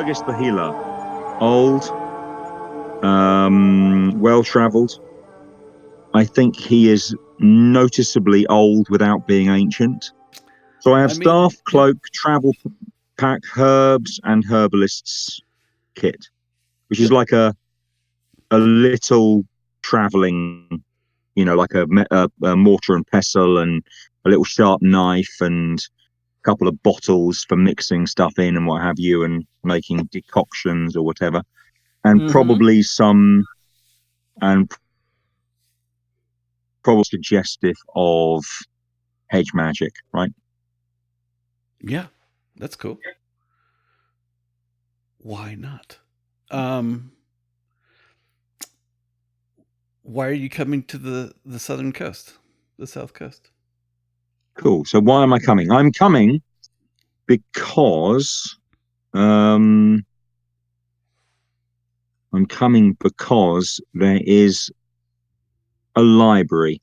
Hergest the healer, old, well-traveled. I think he is noticeably old without being ancient. So I have I mean, staff, yeah. cloak, travel pack, herbs, and herbalist's kit, which is like a little traveling, like a mortar and pestle and a little sharp knife and a couple of bottles for mixing stuff in and what have you, and making decoctions or whatever, and probably suggestive of hedge magic, right? Yeah, that's cool. Why not? Why are you coming to the southern coast, the south coast? Cool. So why am I coming? I'm coming because I'm coming because there is a library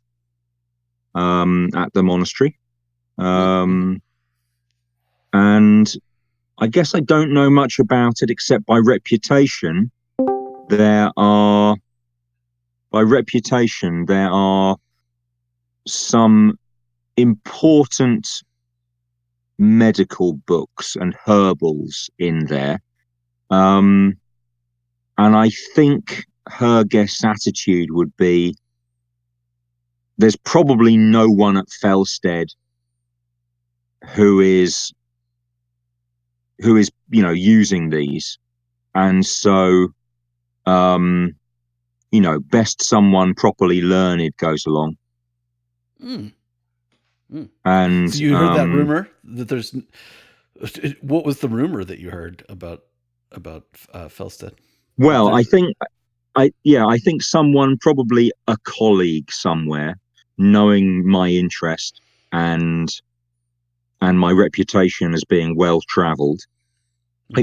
at the monastery. And I guess I don't know much about it except by reputation. There are some important medical books and herbals in there. And I think her guest's attitude would be, there's probably no one at Fellstead who is using these, and so best someone properly learned goes along. And so you heard that rumor that there's, what was the rumor that you heard about Fellstead? Well, I think someone, probably a colleague somewhere, knowing my interest and my reputation as being well traveled,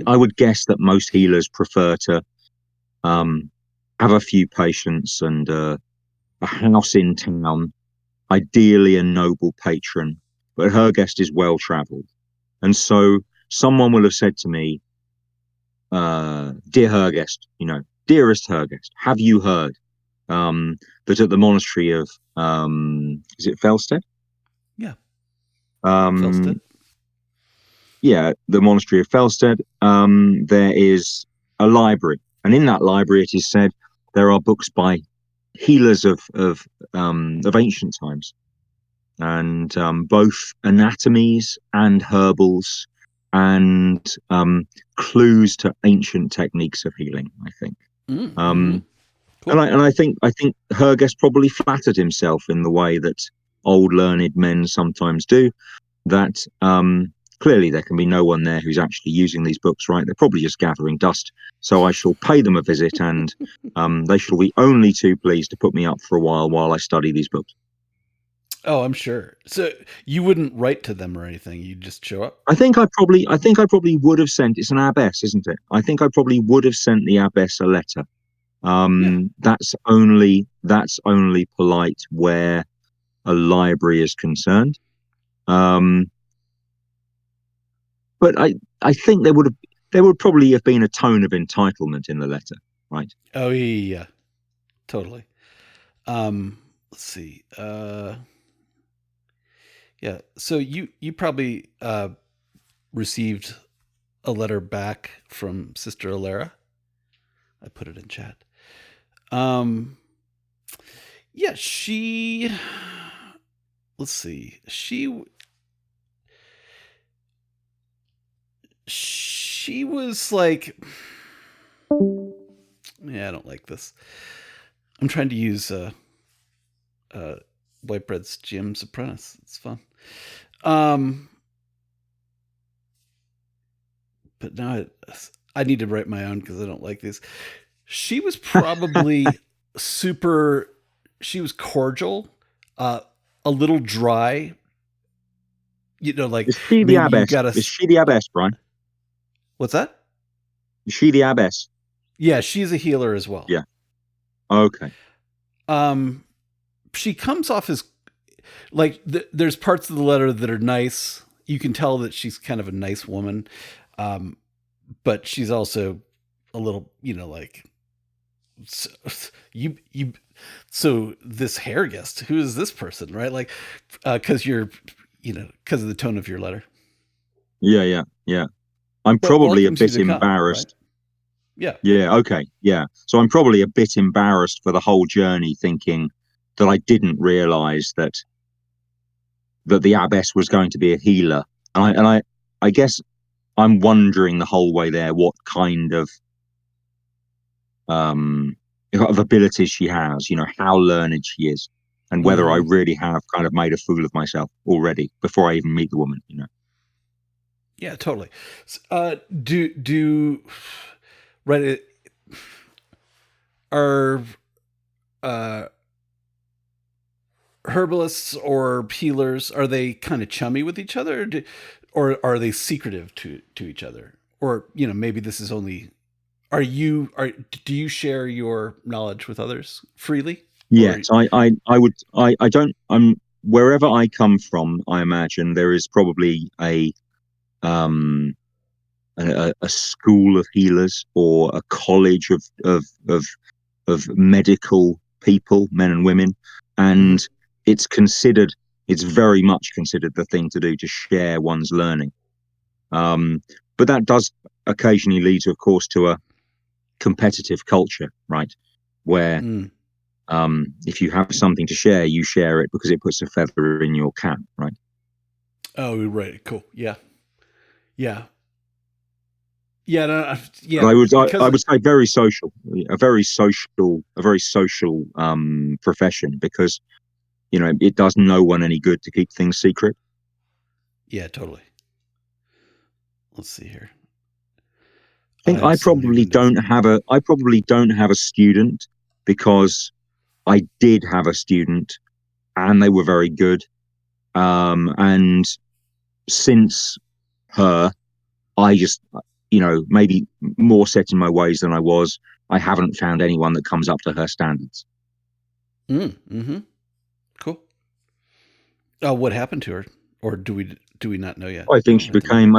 I would guess that most healers prefer to have a few patients and a house in town, ideally a noble patron, but Hergest is well traveled. And so someone will have said to me, dear Hergest, dearest Hergest, have you heard that at the monastery of, is it Fellstead? Yeah. Fellstead? Yeah, the monastery of Fellstead, there is a library. And in that library, it is said there are books by healers of ancient times, and both anatomies and herbals and clues to ancient techniques of healing, I think. Cool. And I think Hergest probably flattered himself in the way that old learned men sometimes do, that clearly there can be no one there who's actually using these books, right? They're probably just gathering dust. So I shall pay them a visit, and they shall be only too pleased to put me up for a while I study these books. Oh, I'm sure. So you wouldn't write to them or anything. You'd just show up. I think I probably would have sent. It's an abbess, isn't it? I think I probably would have sent the abbess a letter. That's only polite where a library is concerned. But I think there would probably have been a tone of entitlement in the letter, right? Oh yeah, totally. Let's see. Yeah. So you probably received a letter back from Sister Alara. I put it in chat. Yeah, let's see. She was like, yeah, I don't like this. I'm trying to use White Bread's GM's Apprentice. It's fun. But now I need to write my own because I don't like these. She was probably she was cordial, a little dry. Like, is she the abbess? Is she the abbess, Brian? What's that? Is she the abbess? Yeah, she's a healer as well. Yeah. Okay. She comes off as like there's parts of the letter that are nice. You can tell that she's kind of a nice woman, but she's also a little, like, so, you. So this Hergest, who is this person, right? Like, because because of the tone of your letter. Yeah. I'm But probably a welcomes you bit to come, right? embarrassed. Yeah. Yeah, okay, yeah. So I'm probably a bit embarrassed for the whole journey, thinking that I didn't realize that the abbess was going to be a healer. I guess I'm wondering the whole way there what kind um of abilities she has, how learned she is, and whether I Mm-hmm. really have kind of made a fool of myself already before I even meet the woman. Yeah, totally. Do right? Are uh, herbalists or healers, are they kind of chummy with each other, or are they secretive to each other? Or maybe this is only. Are do you share your knowledge with others freely? Or Yes, I don't, wherever I come from, I imagine there is probably um a school of healers or a college of of medical people, men and women, Mhm. and it's very much considered the thing to do to share one's learning. Um, but that does occasionally lead, of course, to a competitive culture, right? Where Mm. if you have something to share, you share it because it puts a feather in your cap, right? Oh, right. Cool. Yeah. Yeah. Yeah. No, But yeah. I Because would say very social, a very social profession, because it does no one any good to keep things secret. yeah, totally. Let's see here. I think I have so many windows open. I probably don't have a student, because I did have a student and they were very good. And since her, I just, maybe more set in my ways than I was. I haven't found anyone that comes up to her standards. Mm-hmm. Cool. What happened to her, or do we not know yet? I think she At the moment. became.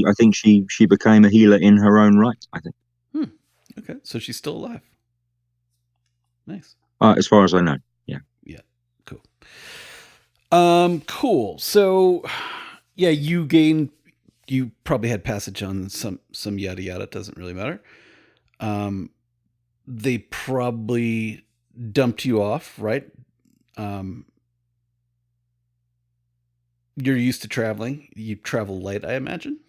I think she became a healer in her own right. I think, Hmm. Okay, so she's still alive. Nice. as far as I know. Yeah. Yeah. Cool. Cool. So, yeah, you probably had passage on some yada yada. It doesn't really matter. Um, they probably dumped you off, right? Um, you're used to traveling. You travel light, I imagine.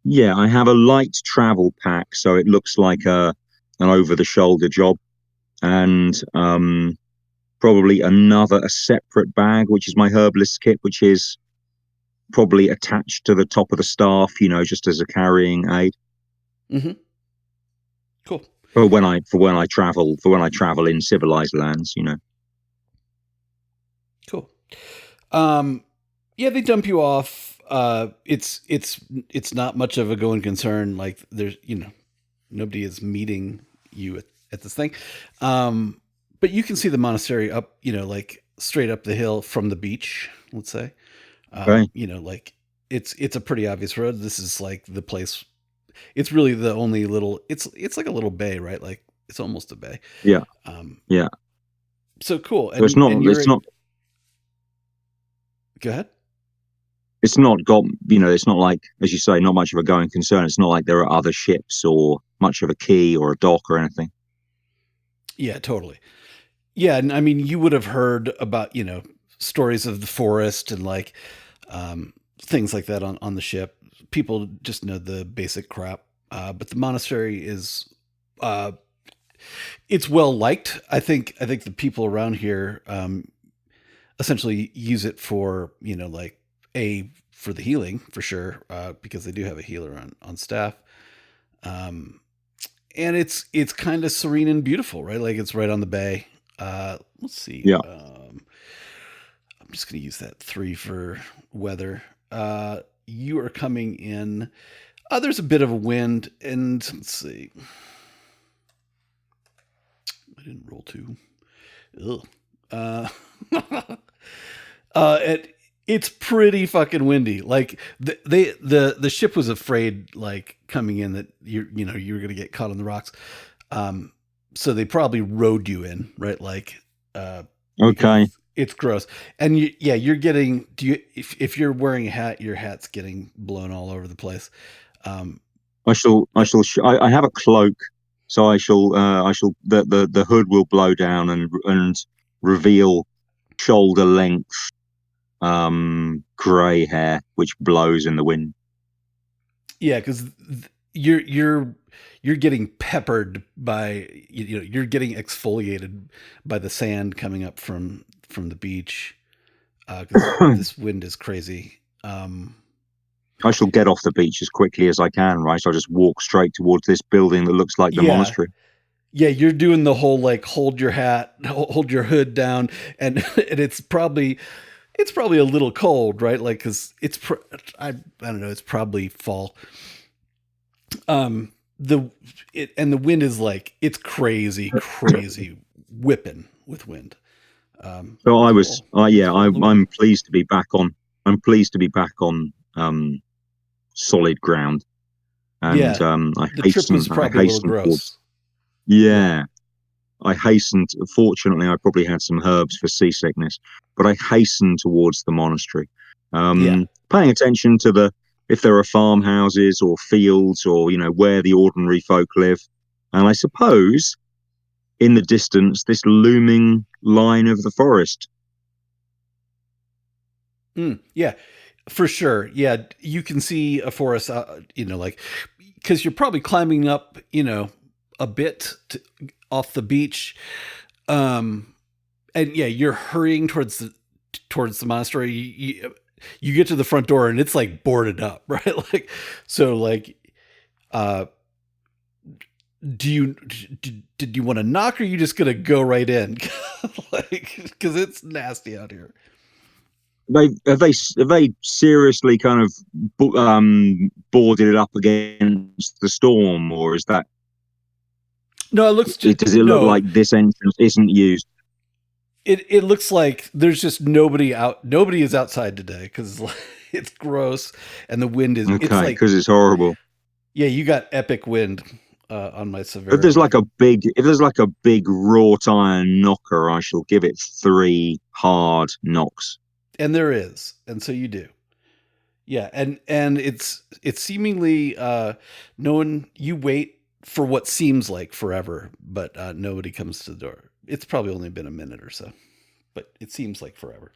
Yeah, I have a light travel pack, so it looks like an over the shoulder job, and probably a separate bag, which is my herbalist kit, which is probably attached to the top of the staff, just as a carrying aid. Mm-hmm. Cool. For when I travel in civilized lands. Cool. Um, yeah, they dump you off. It's not much of a going concern. Like there's nobody is meeting you at this thing. But you can see the monastery up, like straight up the hill from the beach. Let's say, Okay. like it's a pretty obvious road. This is like the place. It's really the only little. It's like a little bay, right? Like it's almost a bay. Yeah. Um, Yeah. so cool. So And you're go ahead. it's not got, it's not like, as you say, not much of a going concern. It's not like there are other ships or much of a quay or a dock or anything. Yeah, totally. Yeah, and I mean, you would have heard about stories of the forest and like things like that on the ship. People just know the basic crap, but the monastery is uh, it's well liked. I think the people around here essentially use it for like for the healing for sure because they do have a healer on staff. Um, and it's kind of serene and beautiful, right? Like it's right on the bay. Let's see. Yeah. I'm just going to use that 3 for weather. You are coming in. There's a bit of a wind, and let's see. I didn't roll 2. Ugh. Uh, it It's pretty fucking windy. Like the ship was afraid, like coming in, that you were gonna get caught on the rocks. So they probably rowed you in, right? Like, because Okay. it's gross. And you're getting. If you're wearing a hat, your hat's getting blown all over the place. I have a cloak, so the hood will blow down and reveal shoulder length, grey hair, which blows in the wind. Yeah, because you're getting peppered by, you're getting exfoliated by the sand coming up from the beach, because this wind is crazy. I shall get off the beach as quickly as I can, right? I'll just walk straight towards this building that looks like the Yeah, monastery. yeah, you're doing the whole like hold your hat, hold your hood down, and and it's probably a little cold, right? Like, because I don't know, it's probably fall. Um, the wind is like, it's crazy whipping with wind. So I was, Cool. It's yeah, cool in the wind. I'm pleased to be back on. I'm pleased to be back on solid ground, and Yeah, the trip was I probably a little hastened towards. gross. Yeah, Yeah, I hastened. Fortunately, I probably had some herbs for seasickness, but I hastened towards the monastery, yeah. paying attention to if there are farmhouses or fields or where the ordinary folk live, and I suppose in the distance this looming line of the forest. Yeah, for sure. Yeah, you can see a forest, like, because you're probably climbing up, a bit off the beach. Um, and yeah, you're hurrying towards the monastery. You get to the front door and it's like boarded up, right? Like, so like, uh, did you want to knock, or are you just gonna go right in? Like, because it's nasty out here. Have they seriously kind of boarded it up against the storm, or is that No, it looks does it look no. like this entrance isn't used? It looks like there's just nobody out. Nobody is outside today because it's gross, and the wind is. It's Okay, like, because it's horrible. yeah, you got epic wind on my If there's severity. like a big wrought iron knocker, I shall give it 3 hard knocks. And there is, and so you do. Yeah, and it's seemingly, no one. You wait for what seems like forever, but nobody comes to the door. It's probably only been a minute or so, but it seems like forever.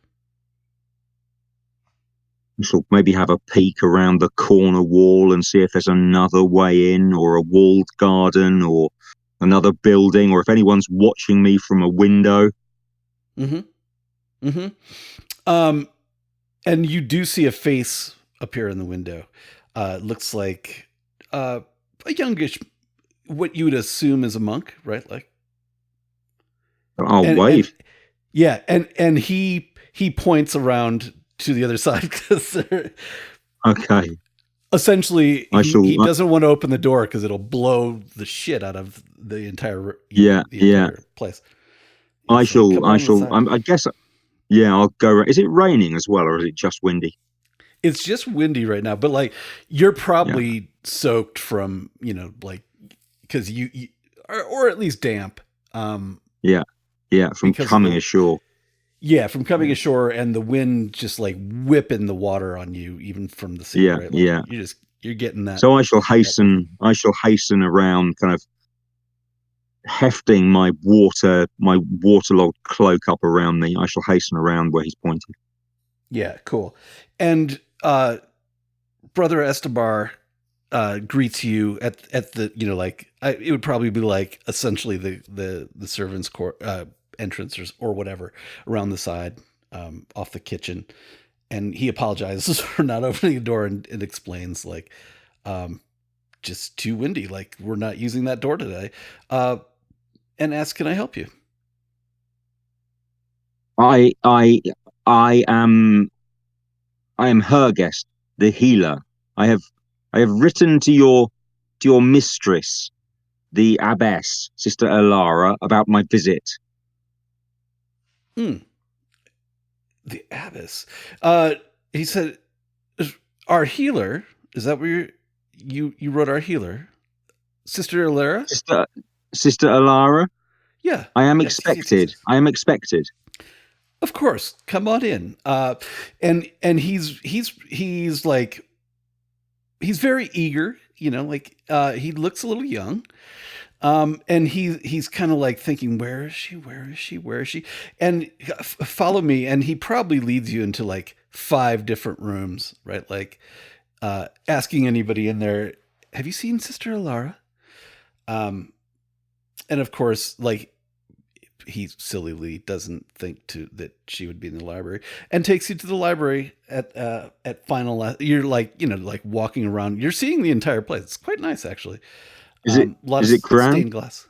I shall maybe have a peek around the corner wall and see if there's another way in, or a walled garden, or another building, or if anyone's watching me from a window. Mm-hmm. Mm-hmm. Um, and you do see a face appear in the window. Looks like, a youngish, what you would assume is a monk, right? Like, I'll and wave. yeah, and he points around to the other side because Okay. essentially I shall. he doesn't want to open the door because it'll blow the shit out of the entire, Yeah, the yeah. entire place. I It's like, shall. come I on shall. inside. I guess. Yeah, I'll go. Is it raining as well, or is it just windy? It's just windy right now, but like, you're Yeah, probably soaked from, like, because or at least damp, yeah, yeah. From because of coming the, ashore. yeah, from coming Yeah, ashore, and the wind just like whipping the water on you, even from the sea, yeah, right? Like, yeah. you're getting So I shall that pressure. hasten. I shall hasten around, kind of hefting my waterlogged cloak up around me. I shall hasten around where he's pointing. Yeah, cool. And Brother Estabar greets you at the, like, it would probably be like essentially the servants' court entrance, or whatever, around the side, off the kitchen. And he apologizes for not opening the door, and explains, like, um, just too windy, like, we're not using that door today, uh, and asks, can I help you? I, I, I am Hergest, the healer. I have, I have written to your mistress, the abbess, Sister Elara, about my visit. Hmm. The abbess. He said, "Our healer." Is that where you wrote our healer, Sister Alara? Sister Alara? Yeah. I am Yes. Yes. Yes. Yes. expected. Yes. I am expected. Of course. Come on in. And he's like he's very eager. You know, like he looks a little young. And he's kind of like thinking, where is she? Where is she? Where is she? And follow me. And he probably leads you into like 5 different rooms, right? Like asking anybody in there, have you seen Sister Alara? And of course, like he sillily doesn't think that she would be in the library, and takes you to the library at final. You're like, you know, like walking around. You're seeing the entire place. It's quite nice, actually. Is it A lot is of it grand? stained glass.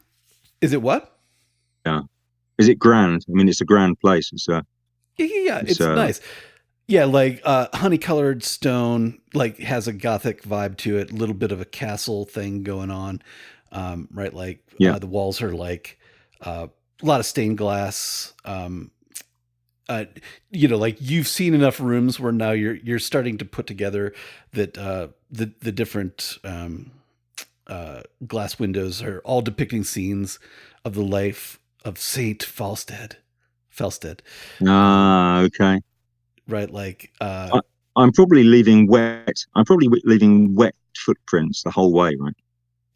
Is it what? Yeah. Is it grand? I mean, it's a grand place. Yeah. It's nice. Yeah, like honey colored stone, like has a gothic vibe to it. A little bit of a castle thing going on, right? Like yeah. the walls are like a lot of stained glass. You know, like you've seen enough rooms where now you're starting to put together that the different glass windows are all depicting scenes of the life of Saint Fellstead. Fellstead. Okay. Right, like I'm probably leaving wet. I'm probably leaving wet footprints the whole way, right?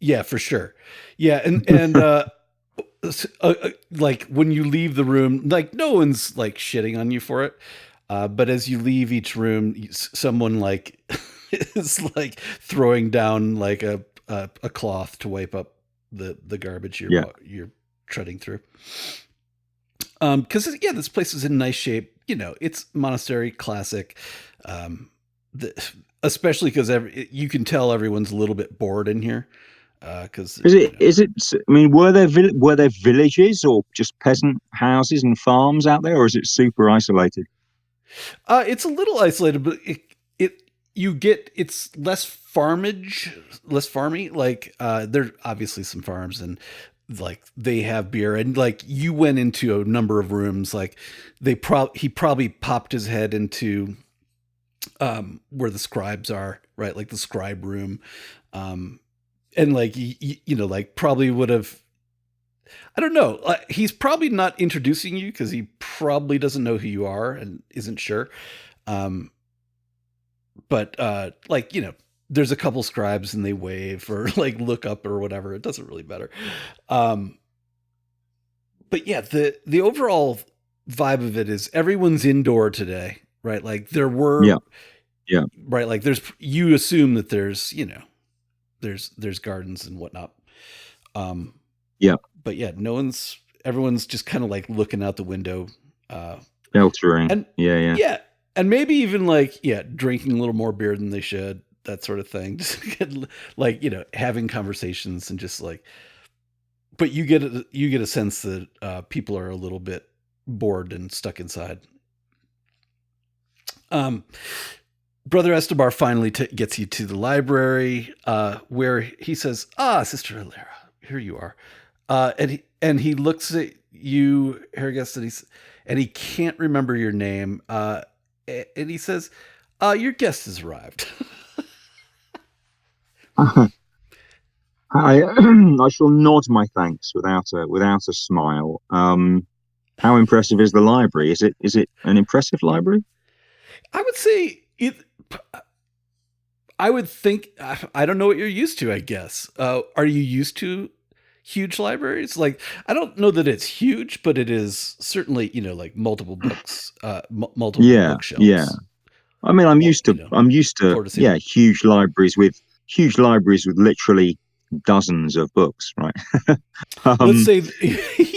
yeah, for sure. Yeah, and like when you leave the room, like no one's like shitting on you for it. But as you leave each room, someone like is like throwing down like a cloth to wipe up the garbage you're treading through. Because yeah, this place is in nice shape. You know, it's monastery classic. Especially because you can tell everyone's a little bit bored in here. Because is it? Is it? I mean, were there villages or just peasant houses and farms out there, or is it super isolated? It's a little isolated, but it's less farmage, less farmy. Like there obviously some farms and like they have beer and like you went into a number of rooms. Like he probably popped his head into where the scribes are, right? Like the scribe room, and like you know, like probably would have. I don't know. He's probably not introducing you because he probably doesn't know who you are and isn't sure. Um, but like you know, there's a couple scribes and they wave or like look up or whatever. It doesn't really matter. Um, but yeah, the overall vibe of it is everyone's indoor today, right? Like there were, yeah, right. Like you assume that there's, you know, there's gardens and whatnot. Yeah. But yeah, everyone's just kind of like looking out the window, Sheltering. and Yeah. And maybe even like, drinking a little more beer than they should, that sort of thing. Just like, you know, having conversations and just like, but you get a sense that people are a little bit bored and stuck inside. Brother Estabar finally gets you to the library, where he says, Sister Alara, here you are. And he looks at you, Hergest, and he can't remember your name. And he says, your guest has arrived. I shall nod my thanks without a smile. How impressive is the library? Is it an impressive library? I would say it. I would think. I don't know what you're used to. I guess. Are you used to huge libraries? Like, I don't know that it's huge, but it is certainly, you know, like multiple books, multiple bookshelves. Yeah. I mean, I'm used to huge libraries with literally dozens of books, right? Let's say,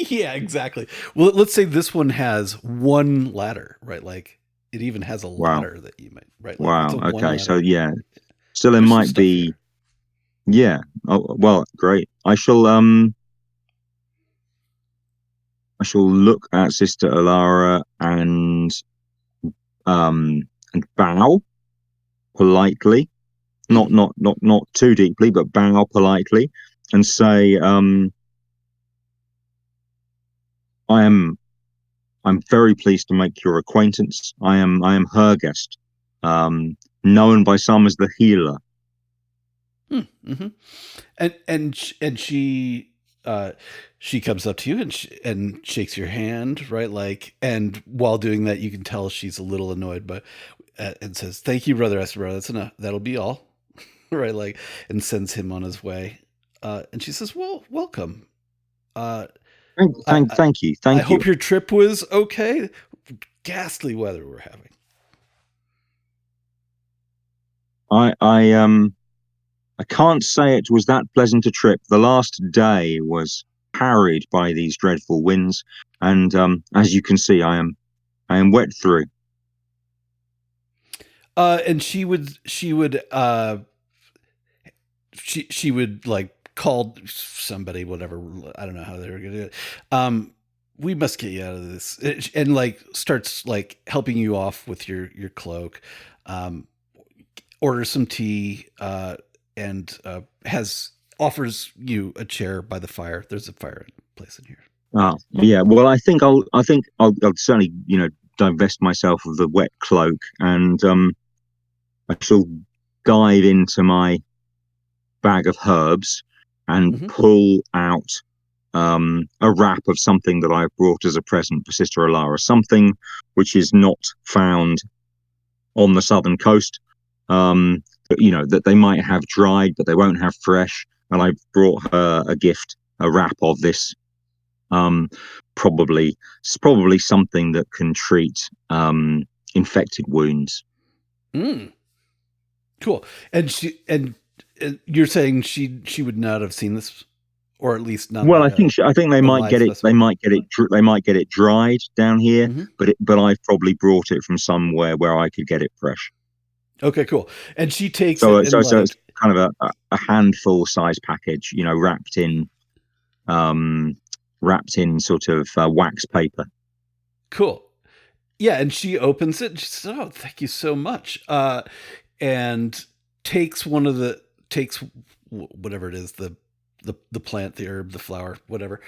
yeah, exactly. Well, let's say this one has one ladder, right? Like it even has a ladder that you might, right? Like wow. Okay. So yeah, so there There's might be, yeah. Oh, well, great. I shall look at Sister Alara and bow politely, not too deeply, but bow politely and say, I am I'm very pleased to make your acquaintance. I am Hergest, known by some as the healer. Mm-hmm. And she comes up to you and shakes your hand, right? Like, and while doing that, you can tell she's a little annoyed, but and says, "Thank you, Brother Estabar. That's enough. That'll be all." Right? Like, and sends him on his way. And she says, "Well, welcome. Uh, Thank you, I thank you. hope your trip was okay. Ghastly weather we're having." I can't say it was that pleasant a trip. The last day was harried by these dreadful winds, and as you can see, I am wet through. And she would like call somebody, whatever. I don't know how they were gonna do it. We must get you out of this, and like starts like helping you off with your cloak. Um, Orders some tea, and has offers you a chair by the fire. There's a fire place in here. Yeah. Well, I think I'll certainly divest myself of the wet cloak, and I shall dive into my bag of herbs and Mm-hmm. pull out a wrap of something that I've brought as a present for Sister Alara, something which is not found on the southern coast. That they might have dried, but they won't have fresh. And I've brought her a gift, a wrap of this. Um, probably, it's probably something that can treat infected wounds. Mm. Cool. And you're saying she would not have seen this, or at least not Well, like I think they a might live get it. They specimen. might get it. They might get it dried down here, Mm-hmm. but I've probably brought it from somewhere where I could get it fresh. Okay, cool. And she takes So it so and so it's like, kind of a handful size package, um, wrapped in sort of wax paper. cool. Yeah, and she opens it and she says, "Oh, thank you so much." And takes one of the takes whatever it is, the plant, the herb, the flower, whatever.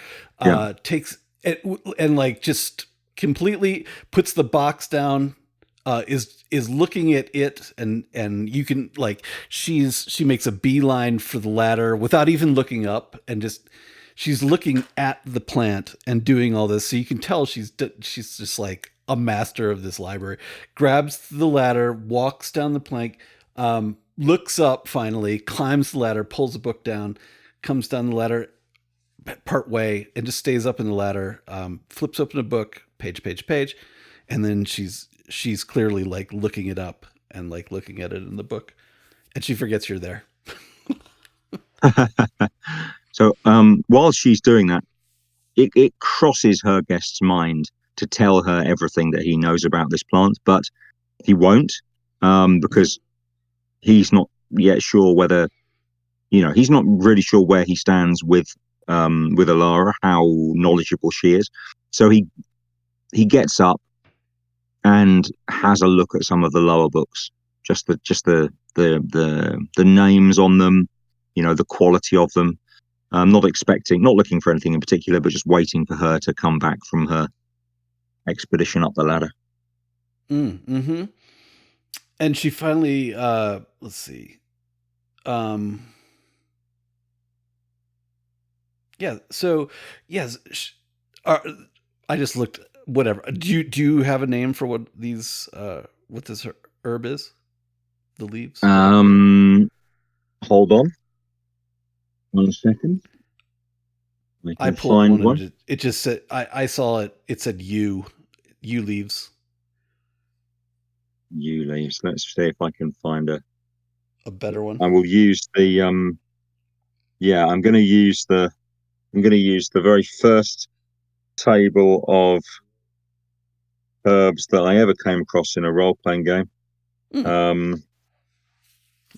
Yeah. Takes it and like just completely puts the box down. Is looking at it, and you can like she makes a beeline for the ladder without even looking up, and just she's looking at the plant and doing all this, so you can tell she's just like a master of this library. Grabs the ladder, walks down the plank, looks up finally, climbs the ladder, pulls the book down, comes down the ladder part way, and just stays up in the ladder. Flips open a book, page, and then she's clearly like looking it up and like looking at it in the book, and she forgets you're there. So while she's doing that, it crosses her guest's mind to tell her everything that he knows about this plant, but he won't, Mm-hmm. because he's not yet sure whether he's not really sure where he stands with Alara, how knowledgeable she is. So he gets up and has a look at some of the lower books, just the names on them, the quality of them. Not looking for anything in particular, but just waiting for her to come back from her expedition up the ladder. Mm-hmm. And she finally, let's see, um, yeah. So yes, uh, I just looked. Whatever. Do you have a name for what these what this herb is? The leaves, whatever they are. Um, Hold on 1 second. I I can pulled find one one. and it just said I saw it. It said you leaves, You leaves. Let's see if I can find a. a better one. I will use the Yeah, I'm going to use the very first table of herbs that I ever came across in a role playing game. Mm, Um,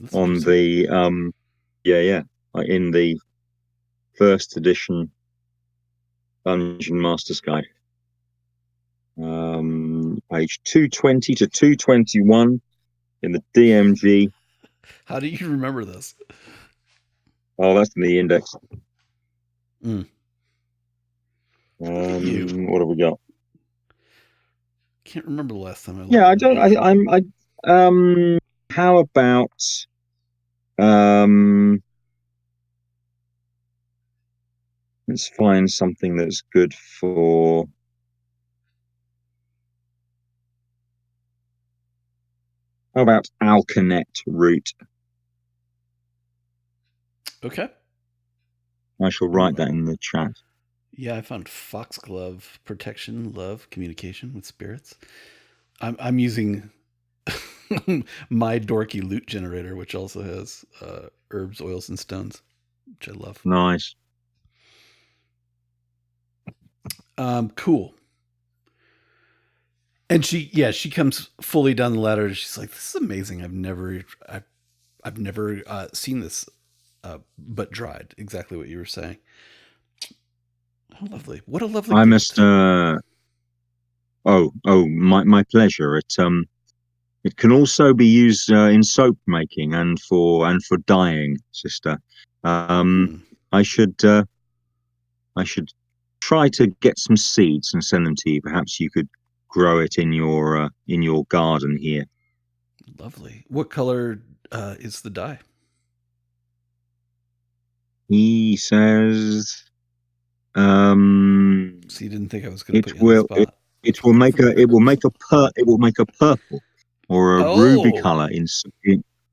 that's on interesting. the yeah, in the first edition Dungeon Master's Guide, page 220 to 221 in the DMG. How do you remember this? Oh, that's in the index. Mm. Look at you. What have we got? can't remember the last time I looked Yeah, I at it. don't. How about um? Let's find something that's good for. How about Alkanet root? Okay. I shall Ooh, write that in the chat. yeah, I found foxglove protection, love, communication with spirits. I'm using my dorky loot generator, which also has herbs, oils, and stones, which I love. Nice. Cool. And she comes fully down the ladder. And she's like, "This is amazing. I've never seen this, but dried. Exactly what you were saying. How lovely! What a lovely I must. gift." My pleasure. It can also be used in soap making and for dyeing, sister. Um, Hmm. I should I should try to get some seeds and send them to you. Perhaps you could grow it in your garden here. Lovely. What color is the dye? He says um, So you didn't think I was going to it put you on the will it, spot? it will make a it will make a it will make a purple or a ruby Oh, color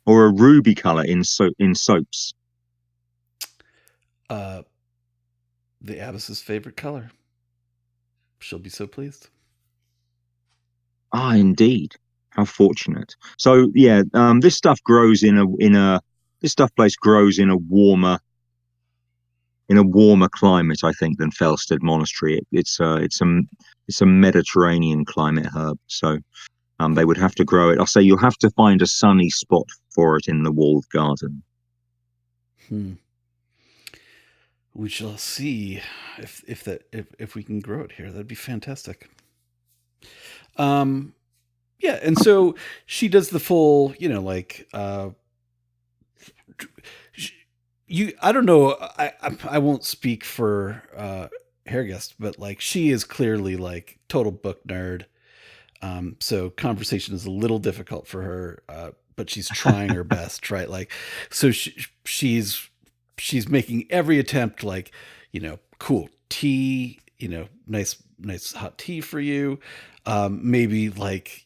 or a ruby color in soaps. uh, the abbess's favorite color. She'll be so pleased. Ah, indeed. How fortunate. So yeah, this stuff grows in a this stuff place grows in a warmer climate, I think, than Fellstead Monastery. It's a Mediterranean climate herb. So they would have to grow it. I'll say you'll have to find a sunny spot for it in the walled garden. Hmm. We shall see if we can grow it here. That'd be fantastic. Um, yeah, and so she does the full, like you. I don't know. I won't speak for Hergest, but like she is clearly like total book nerd. So conversation is a little difficult for her, but she's trying her best, right? Like, so she's making every attempt, like, cool tea, nice hot tea for you, maybe like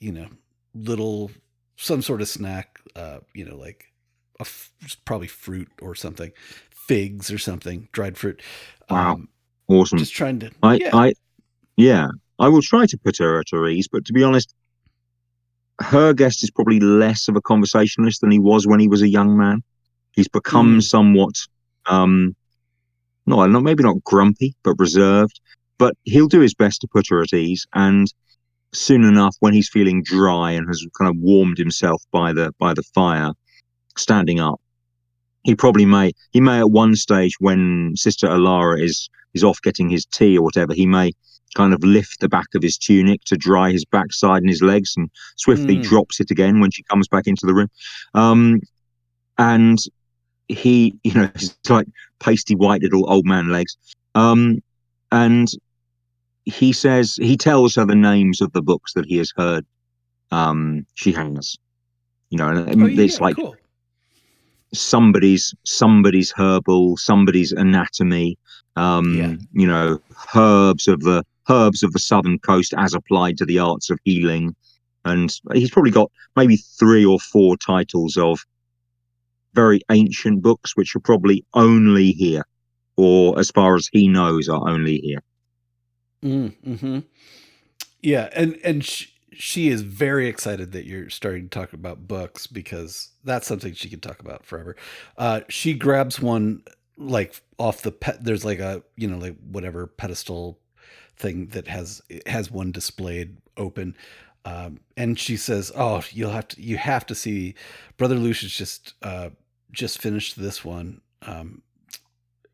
little some sort of snack, like probably fruit or something, figs or something, dried fruit. Wow, Um, awesome. just trying to, I yeah. I yeah, I will try to put her at her ease, but to be honest, her guest is probably less of a conversationalist than he was when he was a young man. He's become Mm, somewhat not maybe not grumpy, but reserved. But he'll do his best to put her at ease, and soon enough, when he's feeling dry and has kind of warmed himself by the fire, standing up, he may at one stage when Sister Alara is off getting his tea or whatever, he may kind of lift the back of his tunic to dry his backside and his legs, and swiftly mm, drops it again when she comes back into the room. And he, he's like pasty white little old man legs. And he tells her the names of the books that he has heard she has, oh and it's yeah, like cool. somebody's herbal, somebody's anatomy, Yeah. herbs of the southern coast as applied to the arts of healing. And he's probably got maybe 3 or 4 titles of very ancient books, which are probably only here, or as far as he knows, are only here. Mm-hmm. Yeah, and she is very excited that you're starting to talk about books because that's something she can talk about forever. She grabs one like off the pet. There's like a like whatever pedestal thing that has one displayed open, and she says, "Oh, you have to see, Brother Lucius just finished this one."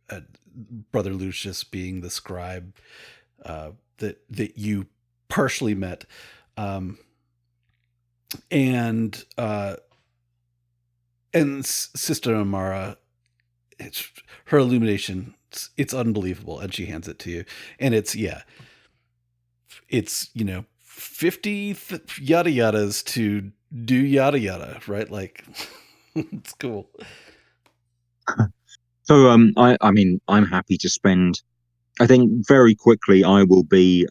Uh, Brother Lucius being the scribe that you partially met, um, and Sister Amara, it's her illumination. It's unbelievable, and she hands it to you, and it's it's 50 yada yadas to do yada yada, right? Like, it's cool. So I mean, I'm happy to spend. I think very quickly I will be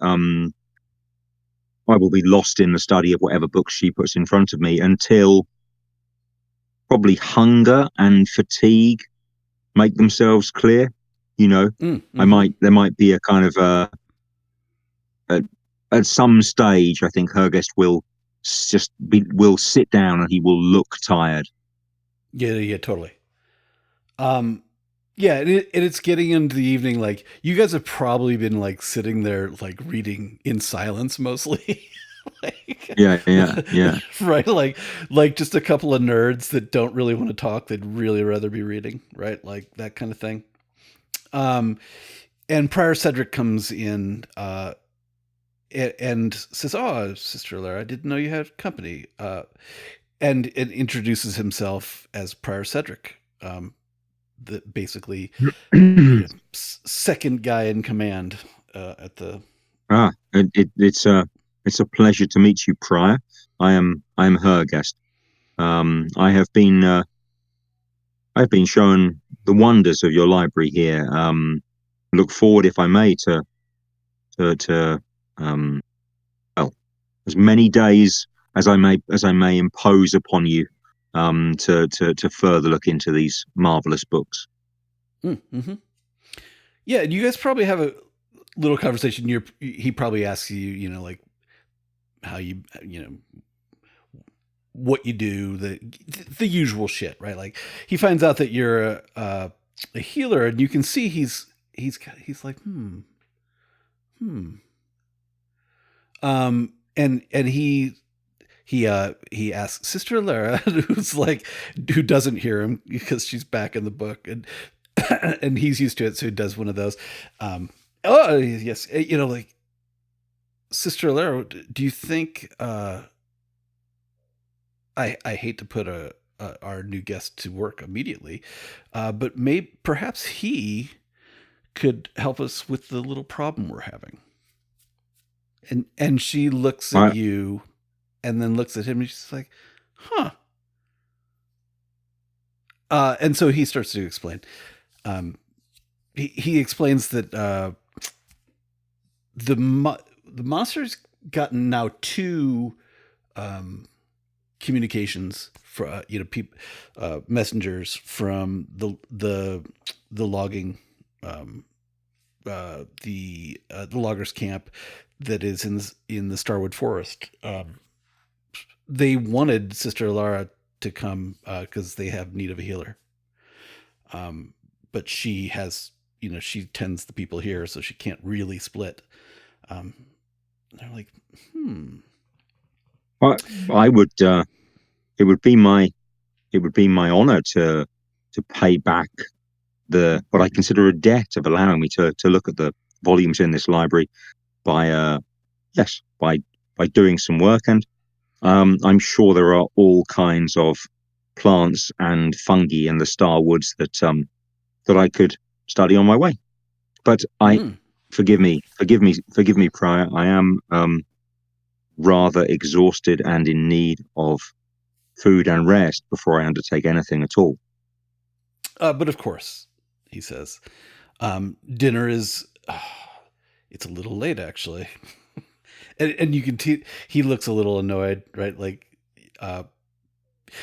lost in the study of whatever books she puts in front of me until probably hunger and fatigue make themselves clear. You know, Mm-hmm. there might be a kind of at, at some stage, I think Hergest will sit down and he will look tired. Yeah, yeah, totally. Um, yeah, and it's getting into the evening. Like, you guys have probably been like sitting there, like reading in silence mostly. Like, Yeah, yeah, yeah. right? Like just a couple of nerds that don't really want to talk. They'd really rather be reading, right? Like that kind of thing. Um, and Prior Cedric comes in, and says, "Oh, Sister Lara, I didn't know you had company." And it introduces himself as Prior Cedric. That basically, second guy in command at the. It's a pleasure to meet you, Prior. I am Hergest. I've been shown the wonders of your library here. Look forward, if I may, to um, well, as many days as I may impose upon you, to further look into these marvelous books. Mm-hmm. Yeah, and you guys probably have a little conversation. He probably asks you, like how you know, what you do, the usual shit, right? Like he finds out that you're a healer, and you can see he's like, hmm. And he asks Sister Lara, who doesn't hear him because she's back in the book, and and he's used to it, so he does one of those. Oh yes, like, Sister Lara, do you think? I hate to put our new guest to work immediately, but perhaps he could help us with the little problem we're having. And she looks at I, you, and then looks at him, and she's like, "Huh." And so he starts to explain. Um, he explains that the monster's gotten now two um, communications for messengers from the logging the loggers camp that is in the Starwood Forest. They wanted Sister Lara to come because they have need of a healer. But she has, she tends the people here, so she can't really split. Um, they're like, I, I would. It would be my honor to pay back the what I consider a debt of allowing me to look at the volumes in this library by yes by doing some work, and I'm sure there are all kinds of plants and fungi in the star woods that I could study on my way. But I forgive me, Prior. I am rather exhausted and in need of food and rest before I undertake anything at all. but of course, he says, dinner is. It's a little late, actually. And you can he looks a little annoyed, right? Like,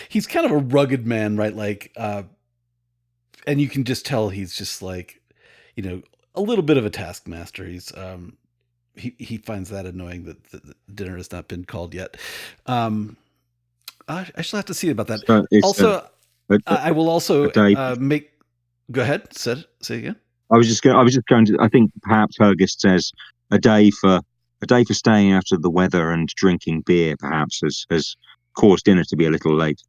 he's kind of a rugged man, right? Like, and you can just tell he's just like, a little bit of a taskmaster. He finds that annoying that the dinner has not been called yet. I shall have to see about that. So it's Also, a, I will also a day. make. Go ahead. Say again. I was just going to. I think perhaps Hergest says a day for staying out of the weather and drinking beer. Perhaps has caused dinner to be a little late.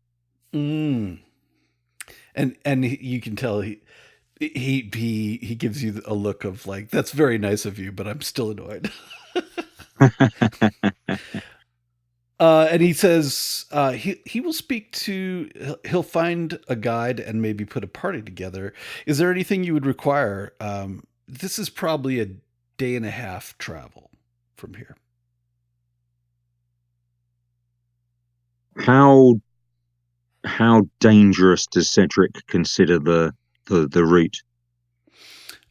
Mm. And you can tell he gives you a look of like, that's very nice of you, but I'm still annoyed. And he says he will speak to. He'll find a guide and maybe put a party together. Is there anything you would require? This is probably a day and a half travel from here. how dangerous does Cedric consider the route?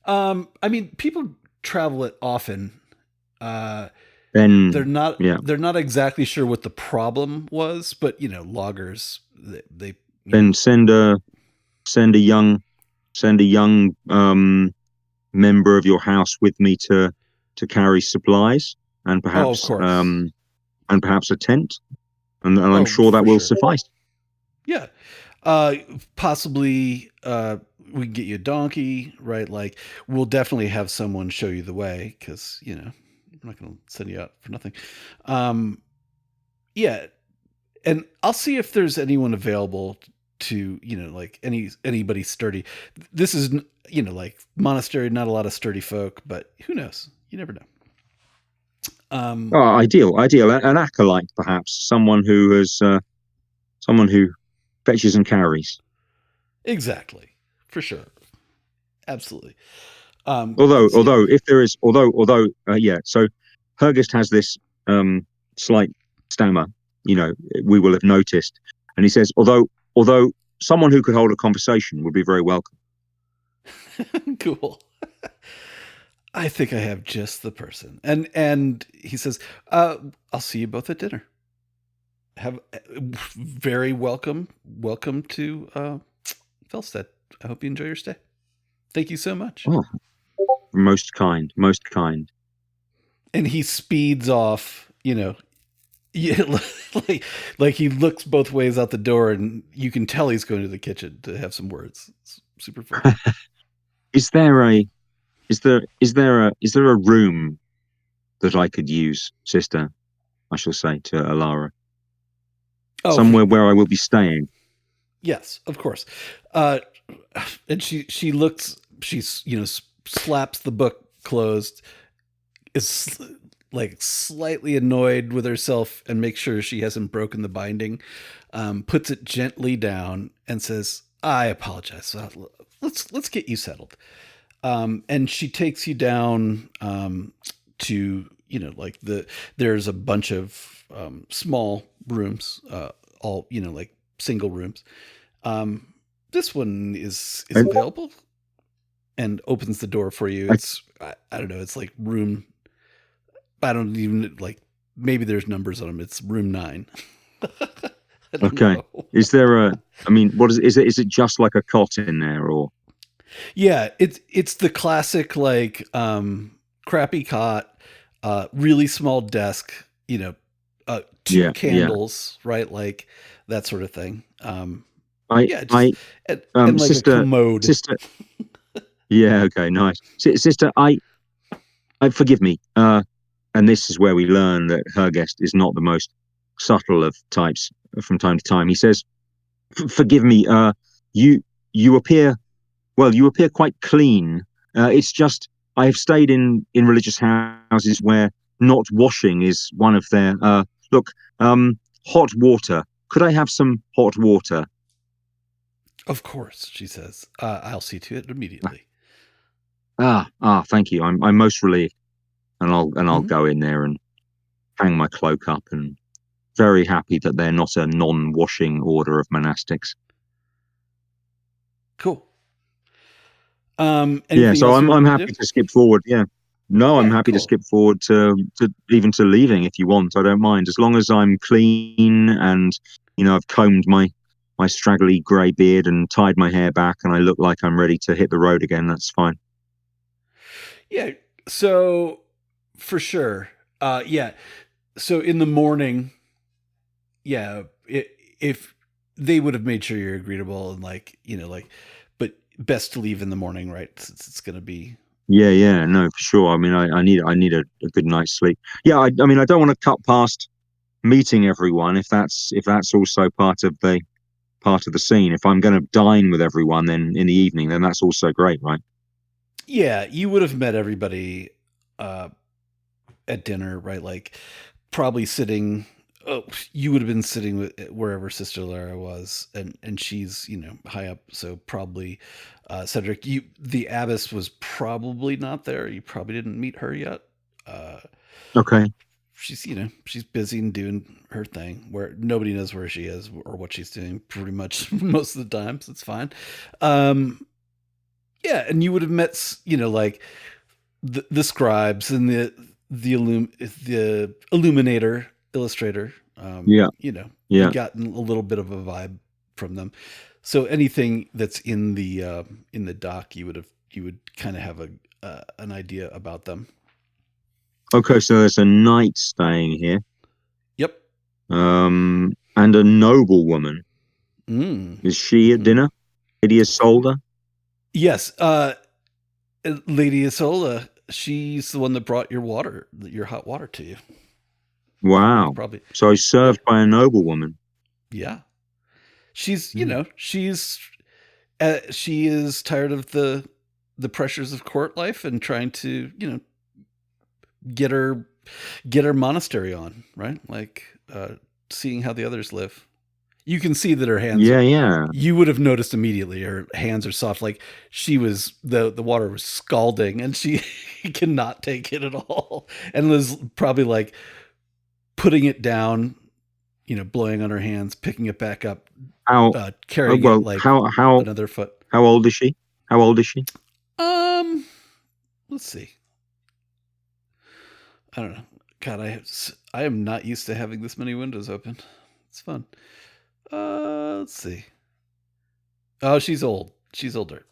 I mean, people travel it often. Then yeah, They're not exactly sure what the problem was, but loggers they then send a young send a young member of your house with me to carry supplies and oh, of course. perhaps a tent, and I'm Oh, sure that for will sure. suffice. Yeah. Possibly we can get you a donkey, right? Like we'll definitely have someone show you the way cuz I'm not going to send you out for nothing. Um yeah, and I'll see if there's anyone available to like anybody sturdy. This is like monastery, not a lot of sturdy folk, but who knows, you never know. Oh, um ideal, an acolyte perhaps, someone who fetches and carries. exactly, for sure, absolutely. So yeah. Although if there is yeah, so Hergest has this slight stammer, we will have noticed, and he says although someone who could hold a conversation would be very welcome. Cool. I think I have just the person. And he says, I'll see you both at dinner. Have very welcome to Fellstead. I hope you enjoy your stay. Thank you so much. Oh, most kind, most kind. And he speeds off, yeah, like he looks both ways out the door, and you can tell he's going to the kitchen to have some words. It's super funny. Is there a is there a room that I could use, sister? I shall say to Alara, Oh, somewhere where I will be staying. yes, of course. Uh, and she looks, she's slaps the book closed, is like slightly annoyed with herself, and makes sure she hasn't broken the binding. Puts it gently down and says, "I apologize. Let's get you settled." And she takes you down to like there's a bunch of small rooms, all like single rooms. This one is I, available, and opens the door for you. I, I don't know. It's like room. I don't even like. Maybe there's numbers on them. It's room 9. I don't okay. know. Is there a? I mean, what is it? Is it just like a cot in there, or? Yeah, it's the classic like crappy cot, really small desk, two Yeah, yeah. candles, right? Like that sort of thing. I, Yeah, just I, and like a sister, commode. sister. Yeah, okay, nice. Sister, forgive me. And this is where we learn that Hergest is not the most subtle of types. From time to time, he says, "Forgive me. You, you appear you appear quite clean. It's just I have stayed in religious houses where not washing is one of their. Look, hot water. Could I have some hot water?" Of course, she says. I'll see to it immediately. Thank you. I'm most relieved, and I'll Hmm. go in there and hang my cloak up, and very happy that they're not a non-washing order of monastics. Cool. Yeah, Anything so else you I'm wanted to happy do? to skip forward. Yeah, no, I'm Yeah, happy to cool. skip forward to even to leaving if you want. I don't mind as long as I'm clean and I've combed my straggly grey beard and tied my hair back and I look like I'm ready to hit the road again. That's fine. Yeah. So for sure. Yeah. So in the morning, yeah, if they would have made sure you're agreeable, and like like, but best to leave in the morning, right? Since it's gonna be Yeah, yeah, no, for sure. I mean, I need a good night's sleep. Yeah, I mean, I don't want to cut past meeting everyone if that's also part of the scene. If I'm going to dine with everyone, then in the evening, then that's also great, right? yeah. You would have met everybody uh, at dinner, right? Like probably sitting. Oh, you would have been sitting with wherever Sister Lara was, and she's high up, so probably Cedric. The abbess was probably not there. You probably didn't meet her yet. Uh, Okay. she's she's busy and doing her thing where nobody knows where she is or what she's doing pretty much most of the time, so it's fine. Yeah, and you would have met like the scribes and the illuminator illustrator. Yeah. You'd gotten a little bit of a vibe from them. So anything that's in the dock, you would kind of have an idea about them. Okay, so there's a knight staying here. Yep. And a noblewoman. Is she at dinner? Lady Isolde? Yes. Lady Isolde, she's the one that brought your hot water to you. Wow. Probably. So served by a noblewoman. Yeah. She's, she is tired of the pressures of court life and trying to, get her monastery on, right? Like seeing how the others live. You can see that her hands. Yeah. You would have noticed immediately her hands are soft. Like she was the water was scalding, and she cannot take it at all, and was probably like putting it down, blowing on her hands, picking it back up, carrying it like another foot. How old is she? Let's see. I don't know. God, I am not used to having this many windows open. It's fun. Let's see. Oh, she's old. She's older.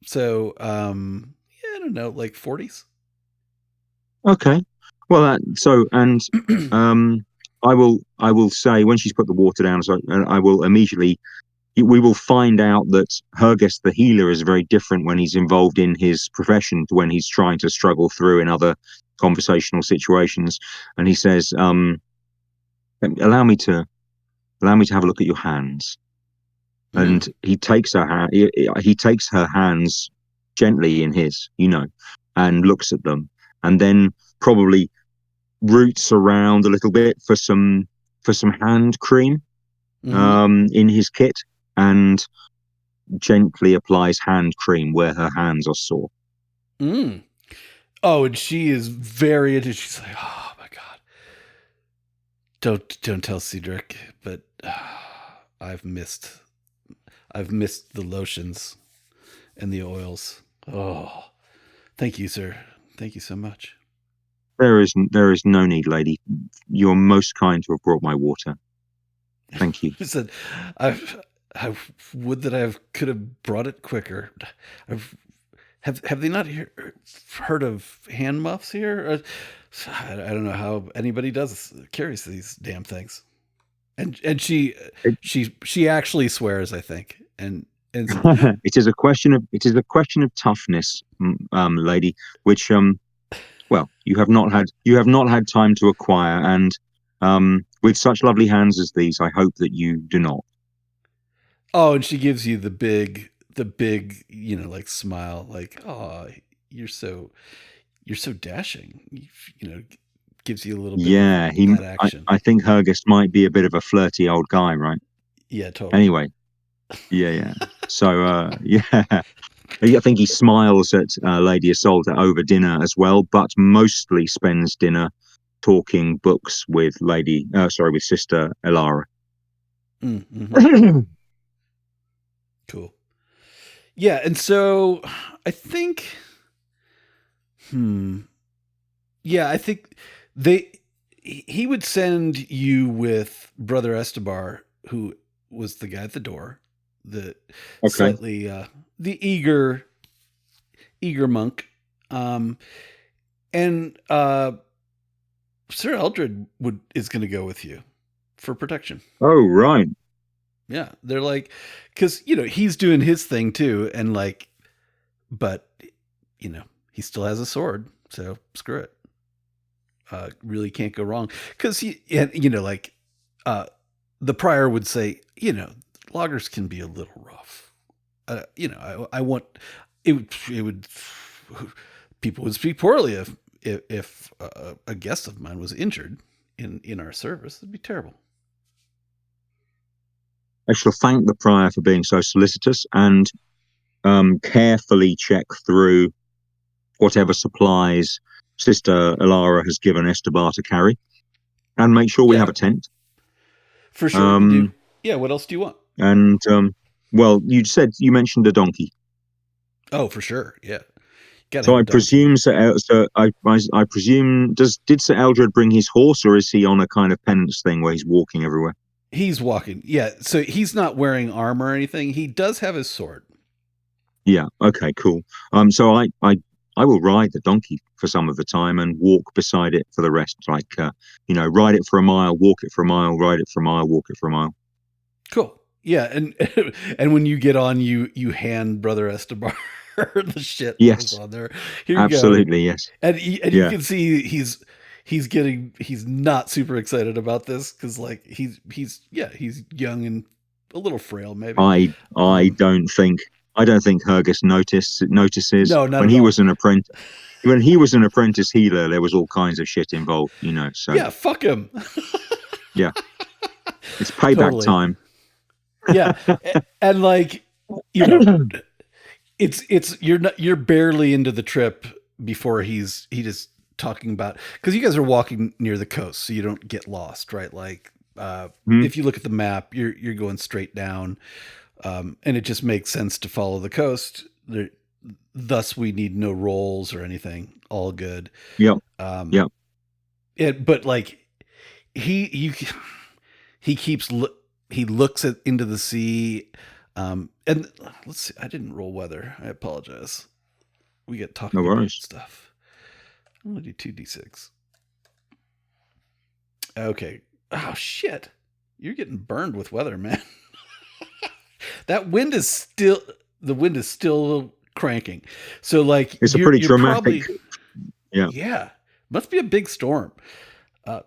So, I don't know, like 40s. Okay. Well, I will say when she's put the water down, so I will immediately. We will find out that Hergest the healer is very different when he's involved in his profession to when he's trying to struggle through in other conversational situations. And he says, "Allow me to have a look at your hands." And he takes her hand. He takes her hands gently in his, and looks at them, and then probably roots around a little bit for some hand cream in his kit, and gently applies hand cream where her hands are sore. Oh, and she is very into. She's like, "Oh my god, don't tell Cedric, but I've missed the lotions and the oils. Oh, thank you, sir. Thank you so much." There is no need, lady. You're most kind to have brought my water. Thank you. He said, I would that I could have brought it quicker. Have they not heard of hand muffs here? I don't know how anybody carries these damn things. And she actually swears, I think. And it is a question of toughness, lady, which well, you have not had time to acquire, and with such lovely hands as these, I hope that you do not. Oh, and she gives you the big, like smile, like, "Oh, you're so dashing." Gives you a little bit. Yeah, of that action. I think Hergest might be a bit of a flirty old guy, right? Yeah, totally. Anyway, yeah. So, yeah. I think he smiles at Lady Isolde over dinner as well, but mostly spends dinner talking books with Sister Elara. Cool. Yeah, and so I think, I think he would send you with Brother Estabar, who was the guy at the door, slightly the eager monk, and Sir Ealdred is going to go with you for protection. Oh, right. Yeah, they're like, because he's doing his thing too, and like, but he still has a sword, so screw it. Really can't go wrong, because the prior would say, loggers can be a little rough. I want it would people would speak poorly if a guest of mine was injured in our service. It'd be terrible. I shall thank the prior for being so solicitous and carefully check through whatever supplies Sister Elara has given Estabar to carry, and make sure we have a tent. For sure, you do. Yeah, what else do you want? And well, you mentioned a donkey. Oh, for sure, yeah. So I presume, I presume, did Sir Ealdred bring his horse, or is he on a kind of penance thing where he's walking everywhere? He's walking, yeah. So he's not wearing armor or anything. He does have his sword. Yeah. Okay. Cool. So I will ride the donkey for some of the time and walk beside it for the rest. Like, ride it for a mile, walk it for a mile, ride it for a mile, walk it for a mile. Cool. Yeah, and when you get on, you hand Brother Estabar the shit that was on there. Here you absolutely, go. yes. And you can see he's not super excited about this because like he's young and a little frail maybe. I don't think Hergest notices no, not when at he all. was an apprentice. When he was an apprentice healer, there was all kinds of shit involved, So yeah, fuck him. Yeah, it's payback time. Yeah, and like it's you're barely into the trip before he just talking about, because you guys are walking near the coast, so you don't get lost, right? Like if you look at the map, you're going straight down, and it just makes sense to follow the coast. Thus, we need no rolls or anything. All good. Yep. But like he keeps he looks into the sea, and let's see. I didn't roll weather. I apologize. We get talking about stuff. I'm gonna do 2d6. Okay. Oh shit! You're getting burned with weather, man. The wind is still cranking. So like it's a pretty dramatic. Yeah. Must be a big storm.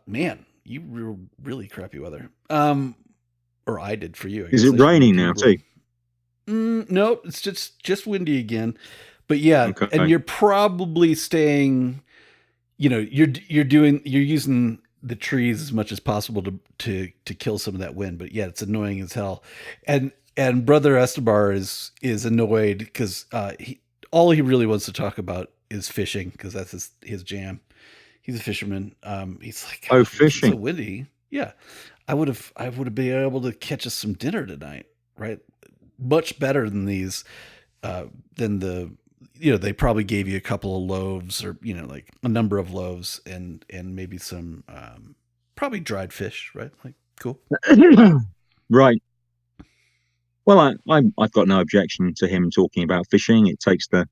Man, you really crappy weather. Or I did for you. Is it raining now too? No, it's just windy again. But yeah, okay. And you're probably staying. You're using the trees as much as possible to kill some of that wind. But yeah, it's annoying as hell. And Brother Estabar is annoyed because all he really wants to talk about is fishing, because that's his jam. He's a fisherman. He's like, fishing. It's so windy. Yeah, I would have been able to catch us some dinner tonight, right? Much better than these, than the, they probably gave you a couple of loaves, or like a number of loaves, and maybe some probably dried fish, right? Like, cool. Right. Well, I've got no objection to him talking about fishing. It takes the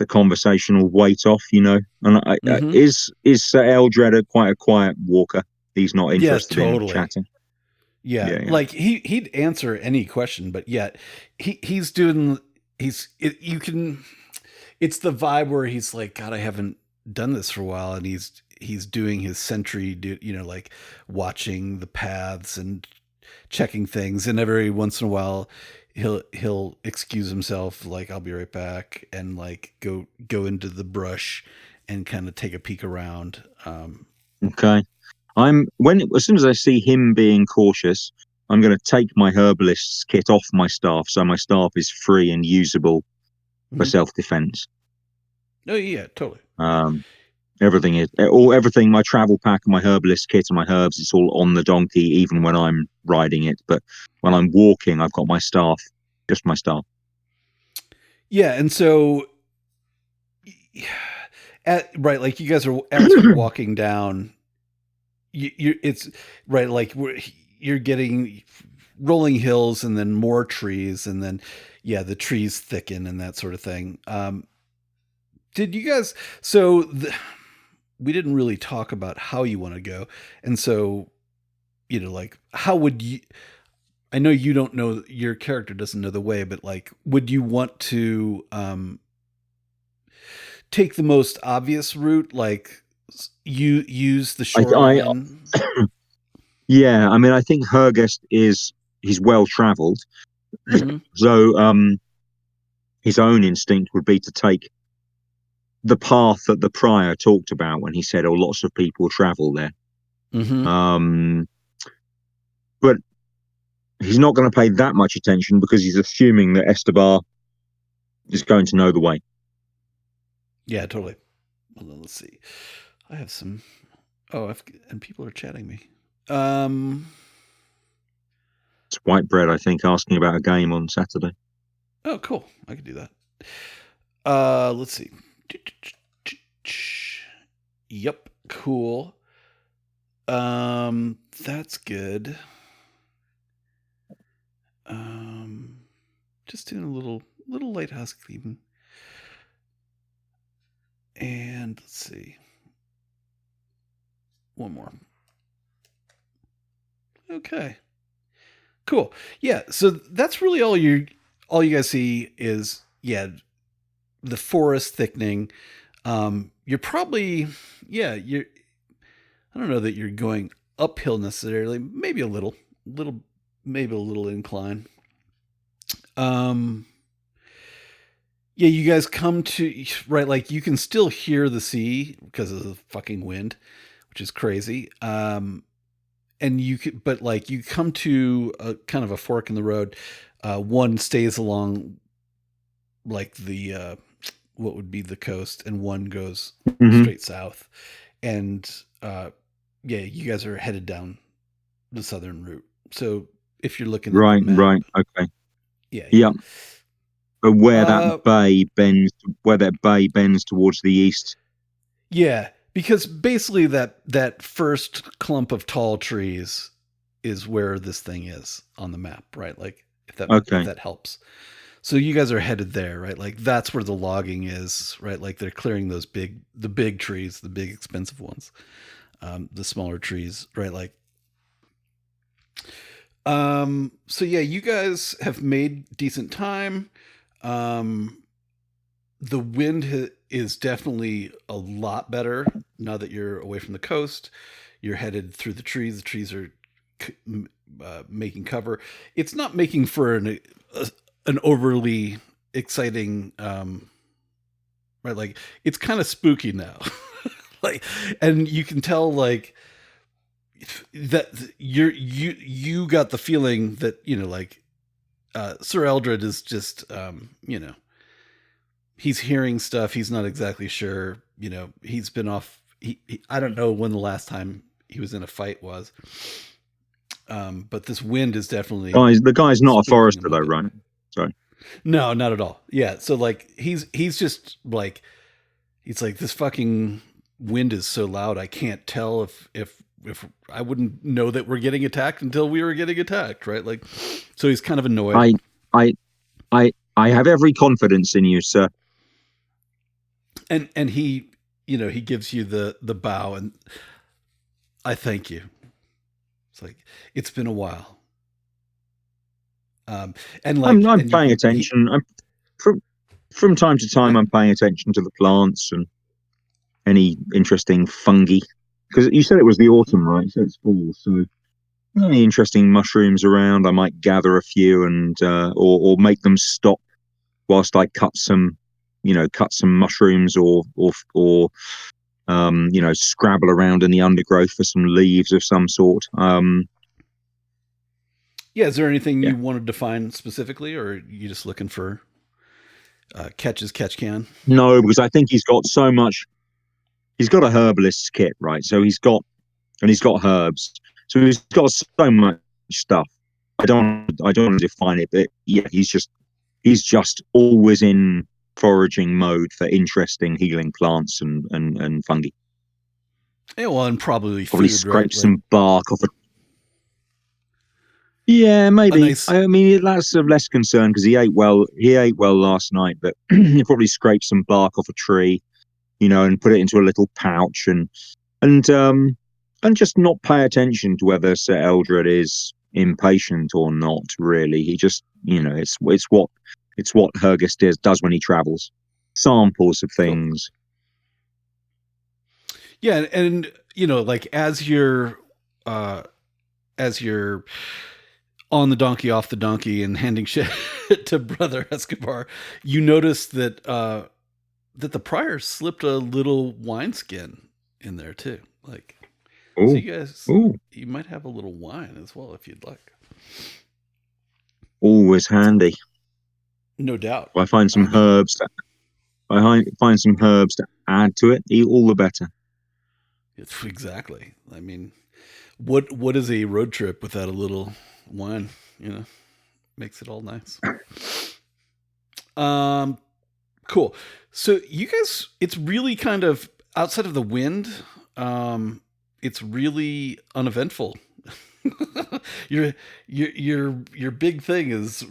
conversational weight off, And is Sir Ealdred quite a quiet walker? He's not interested in chatting. Yeah, like he'd answer any question, but yet it's the vibe where he's like, God, I haven't done this for a while, and he's doing his sentry, like watching the paths and checking things, and every once in a while he'll excuse himself, like, I'll be right back, and like go into the brush and kind of take a peek around. Okay. As soon as I see him being cautious, I'm going to take my herbalist's kit off my staff, so my staff is free and usable for self-defense. Oh yeah, totally. Everything, my travel pack and my herbalist kit and my herbs, it's all on the donkey, even when I'm riding it. But when I'm walking, I've got my staff, just my staff. Yeah, and so, right, like you guys are, as you're walking down, it's right, like you're getting rolling hills and then more trees, and then the trees thicken and that sort of thing. Did you guys? So we didn't really talk about how you want to go, and so like, how would you? I know you don't know, your character doesn't know the way, but like, would you want to take the most obvious route, like you use the shoreline? Yeah, I mean, I think Hergest he's well traveled, so his own instinct would be to take the path that the prior talked about when he said, "Oh, lots of people travel there." But he's not going to pay that much attention because he's assuming that Estabar is going to know the way. Yeah, totally. Hold on, let's see. I have some. And people are chatting me. It's White Bread, I think, asking about a game on Saturday. Oh, cool. I can do that. Let's see. Yep, cool. That's good. Just doing a little light housekeeping. And let's see. One more. Okay. Cool. Yeah, so that's really all you guys see is the forest thickening. You're probably you're I don't know that you're going uphill necessarily, maybe a little incline. You guys come to right, like you can still hear the sea because of the fucking wind, which is crazy. And you could, but like you come to a kind of a fork in the road. One stays along like the what would be the coast, and one goes straight south. And you guys are headed down the southern route. So if you're looking at the map, okay, yeah. But where that bay bends towards the east. Yeah, because basically that first clump of tall trees is where this thing is on the map, right? Like if that helps. So you guys are headed there, right? Like that's where the logging is, right? Like they're clearing the big trees, the big expensive ones. The smaller trees, right? Like so you guys have made decent time. The wind is definitely a lot better now that you're away from the coast. You're headed through the trees. The trees are making cover. It's not making for an overly exciting, right? Like it's kind of spooky now, like, and you can tell like that you got the feeling that like Sir Ealdred is just he's hearing stuff. He's not exactly sure. He's been off. I don't know when the last time he was in a fight was. But this wind is definitely. The guy's not a forester though, right? Sorry. No, not at all. Yeah. So like he's just like he's like, this fucking wind is so loud I can't tell if I wouldn't know that we're getting attacked until we were getting attacked, right? Like, so he's kind of annoyed. I have every confidence in you, sir. And he, he gives you the bow, and I thank you. It's like, it's been a while. And like I'm paying attention. I'm from time to time I'm paying attention to the plants and any interesting fungi, because you said it was the autumn, right? So it's fall. So any interesting mushrooms around, I might gather a few and or make them stop whilst I cut some mushrooms or scrabble around in the undergrowth for some leaves of some sort. Is there anything you wanted to find specifically, or are you just looking for catch can? No, because I think he's got so much. He's got a herbalist's kit, right? So he's got herbs. So he's got so much stuff. I don't want to define it, but he's just always in foraging mode for interesting healing plants and fungi. Yeah, well, and probably scrape right? Some bark off a. Yeah, maybe. Nice... I mean, that's of less concern because he ate well. He ate well last night, but he probably scraped some bark off a tree, and put it into a little pouch and just not pay attention to whether Sir Ealdred is impatient or not. Really, he just, it's what Hergest does when he travels, samples of things. Cool. Yeah, and like as you're on the donkey, off the donkey, and handing shit to Brother Estabar, you notice that the prior slipped a little wineskin in there too. Like, so you guys, you might have a little wine as well if you'd like. Always handy. No doubt. I find some herbs. I find some herbs to add to it, all the better. Exactly. I mean, what is a road trip without a little wine? Makes it all nice. Cool. So you guys, it's really kind of outside of the wind. It's really uneventful. your big thing is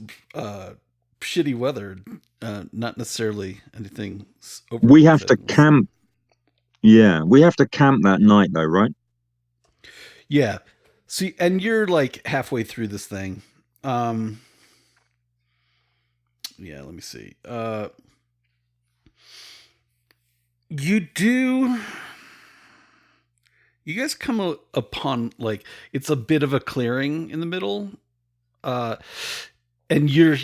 shitty weather, not necessarily anything. We have to camp. Yeah, we have to camp that night, though, right? Yeah. See, and you're like halfway through this thing. Yeah, let me see. You guys come upon like it's a bit of a clearing in the middle, and you're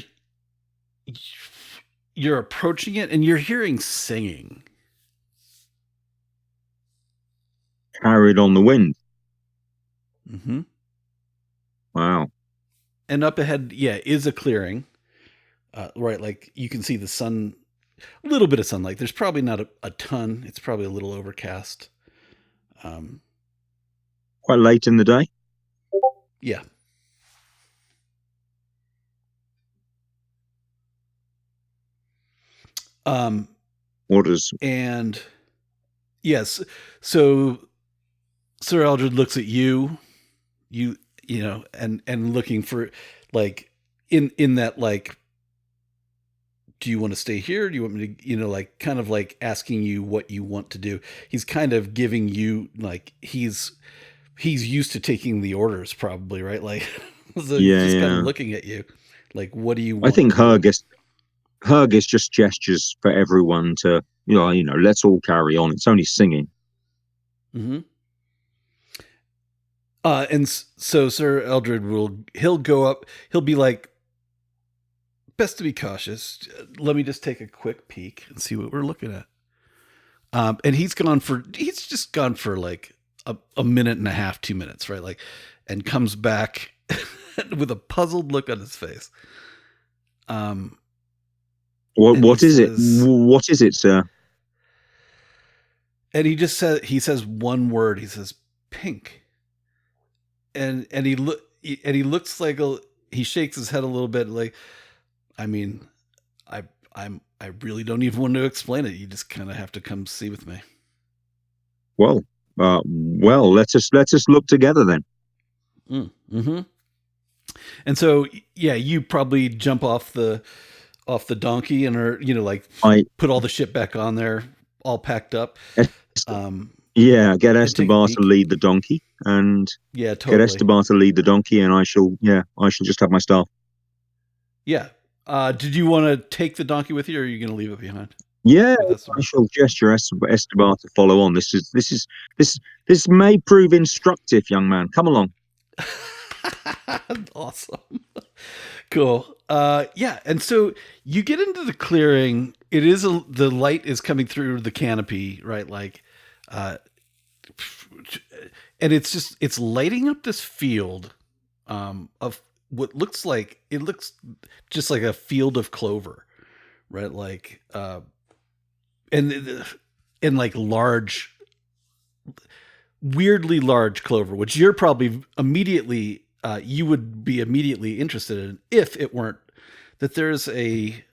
approaching it, and you're hearing singing. Carried on the wind. Mm-hmm. Wow. And up ahead, is a clearing. Right, like you can see the sun, a little bit of sunlight. There's probably not a ton. It's probably a little overcast. Quite late in the day. Yeah. Orders. And yes, so Sir Ealdred looks at you, and looking for like in that like, do you want to stay here? Do you want me to, like kind of like asking you what you want to do? He's kind of giving you like he's used to taking the orders, probably, right? Like, so he's just kind of looking at you, like, what do you want? I think Hergest just gestures for everyone to, let's all carry on. It's only singing. Mm-hmm. And so Sir Ealdred he'll go up. He'll be like, best to be cautious. Let me just take a quick peek and see what we're looking at. And he's just gone for like a minute and a half, 2 minutes, right? Like, and comes back with a puzzled look on his face. What is it? What is it, sir? And he says one word. He says pink. And he looks like he shakes his head a little bit, like, I mean, I really don't even want to explain it. You just kind of have to come see with me. Well, let's just look together then. Mm-hmm. And so, yeah, you probably jump off the donkey and are, put all the shit back on there, all packed up. Get Estabar to lead the donkey, and totally. Get Estabar to lead the donkey, and I shall just have my staff. Yeah. Did you want to take the donkey with you, or are you going to leave it behind? Yeah, I shall gesture Estabar to follow on. This may prove instructive, young man. Come along. Awesome. Cool. Yeah, and so you get into the clearing. It is the light is coming through the canopy, right? Like, and it's lighting up this field of what looks just like a field of clover, right? Like, and like large, weirdly large clover, which you're probably immediately you would be immediately interested in if it weren't that there's a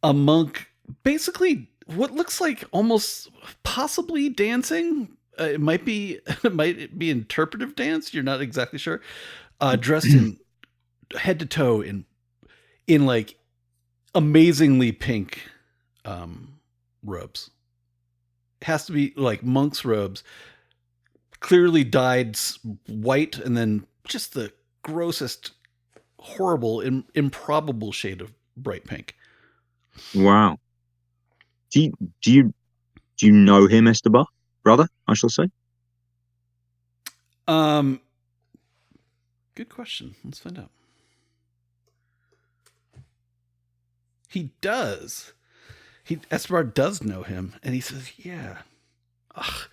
monk, basically what looks like almost possibly dancing. It might be interpretive dance. You're not exactly sure. Dressed in head to toe in like amazingly pink robes. Has to be like monk's robes, clearly dyed white, and then just the grossest, horrible, improbable shade of bright pink. Wow. Do you know him, Estabar? Brother, I shall say. Good question. Let's find out. He does. Estabar does know him, and he says, "Yeah." Ugh.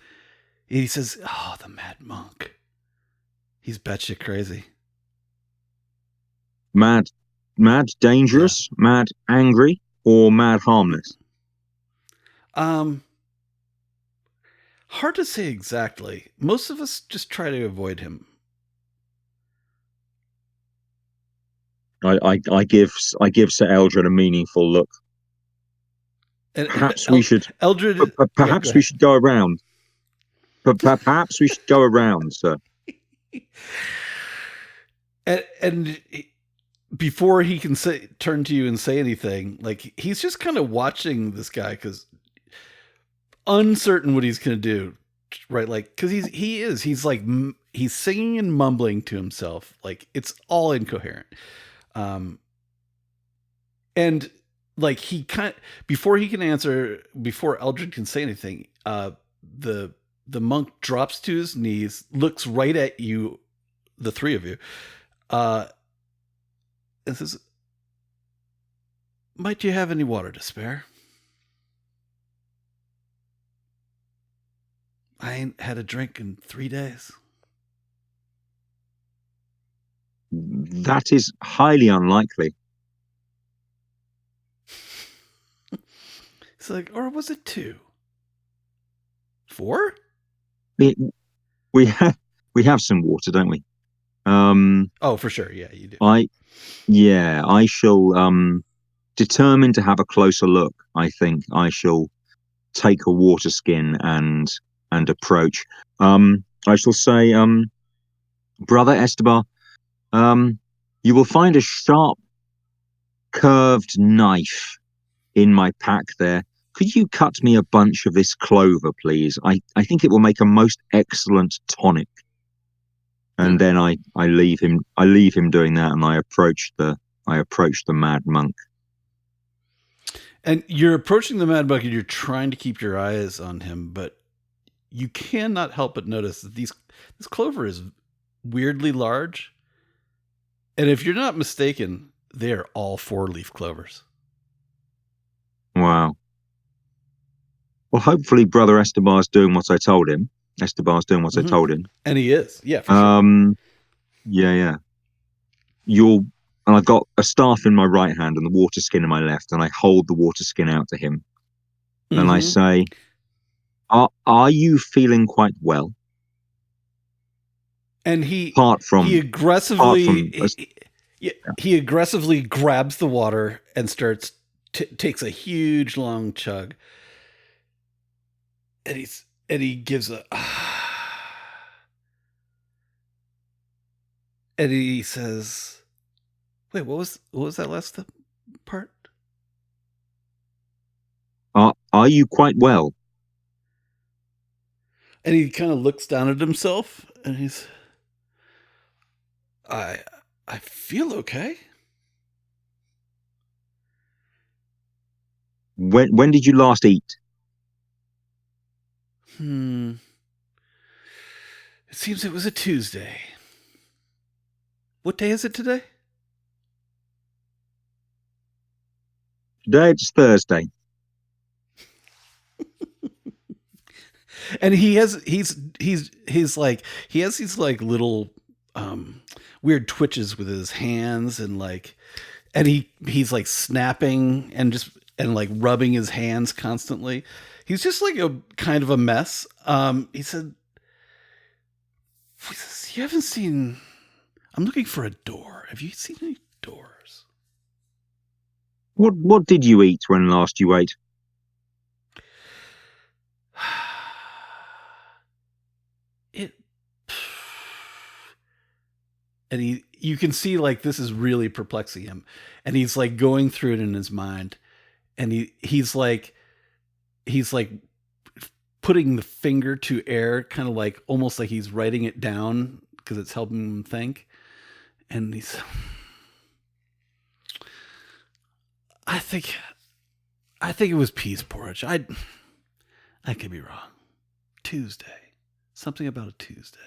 He says, "Oh, the mad monk. He's batshit crazy. Mad, dangerous, mad, angry, or mad, harmless?" Um, Hard to say exactly. Most of us just try to avoid him. I give Sir Ealdred a meaningful look. And Perhaps we should Eldred, yeah, go perhaps we ahead. should go around. Perhaps we should go around, sir. And before he can turn to you and say anything, like he's just kind of watching this guy because uncertain what he's gonna do, right? Like because he's like he's singing and mumbling to himself, like it's all incoherent. Um, and like he kind before he can answer, before Eldred can say anything, the the monk drops to his knees, looks right at you, the three of you, uh, and says, "Might you have any water to spare? I ain't had a drink in 3 days." That is highly unlikely. It's like, or was it 2? 4? It, we have some water, don't we? Oh, for sure. Yeah, you do. I shall determine to have a closer look. I think I shall take a water skin and approach. I shall say, Brother Estabar, you will find a sharp, curved knife in my pack there. Could you cut me a bunch of this clover, please? I think it will make a most excellent tonic. And then I leave him doing that, and I approach the mad monk. And you're approaching the mad monk, and you're trying to keep your eyes on him, but you cannot help but notice that this clover is weirdly large. And if you're not mistaken, they are all 4-leaf clovers. Wow. Well, hopefully, Brother Estabar's doing what I told him. Estabar's doing what I told him. And he is. Yeah, for sure. Yeah. And I've got a staff in my right hand and the water skin in my left, and I hold the water skin out to him. And I say, are you feeling quite well? And he aggressively grabs the water and starts takes a huge long chug. And he gives a and he says, "Wait, what was that last part?" Are you quite well? And he kind of looks down at himself and he's, I feel okay. When did you last eat? It seems it was a Tuesday. What day is it today? Today it's Thursday. And he has these like little weird twitches with his hands, and he's like snapping and like rubbing his hands constantly. He's just like a kind of a mess. He says, "You haven't seen, I'm looking for a door. Have you seen any doors?" What did you eat when last you ate? And you can see like this is really perplexing him, and he's like going through it in his mind, and he's like putting the finger to air, kind of like almost like he's writing it down because it's helping him think. And I think it was peas porridge. I could be wrong. Tuesday, something about a Tuesday.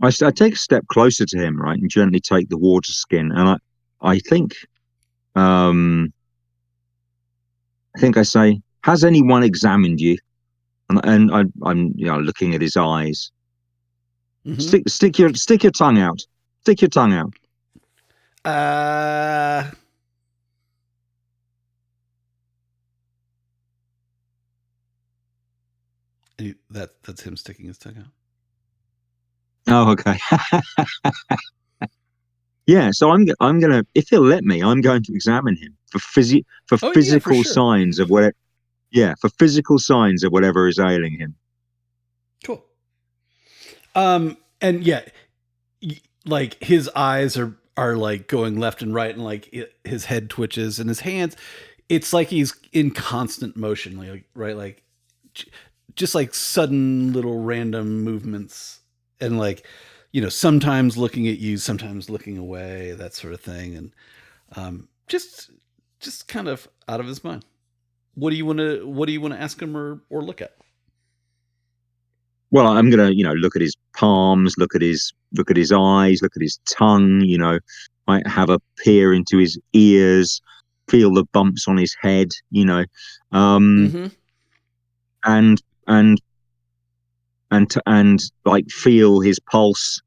I take a step closer to him, right, and gently take the water skin, and I think I say, has anyone examined you? And I'm looking at his eyes. Stick your tongue out. Stick your tongue out. And that's him sticking his tongue out. Oh, okay. Yeah, so I'm gonna, if he'll let me, I'm going to examine him for Oh yeah, for physical sure. signs of what. Yeah, for physical signs of whatever is ailing him. Cool. And yeah, like his eyes are like going left and right, and like his head twitches, and his hands, it's like he's in constant motion, like right, like just like sudden little random movements, and like sometimes looking at you, sometimes looking away, that sort of thing, and just kind of out of his mind. What do you want to ask him or look at? Well, I'm gonna, look at his palms, look at his eyes, look at his tongue. Might have a peer into his ears, feel the bumps on his head. Mm-hmm. And and like feel his pulse.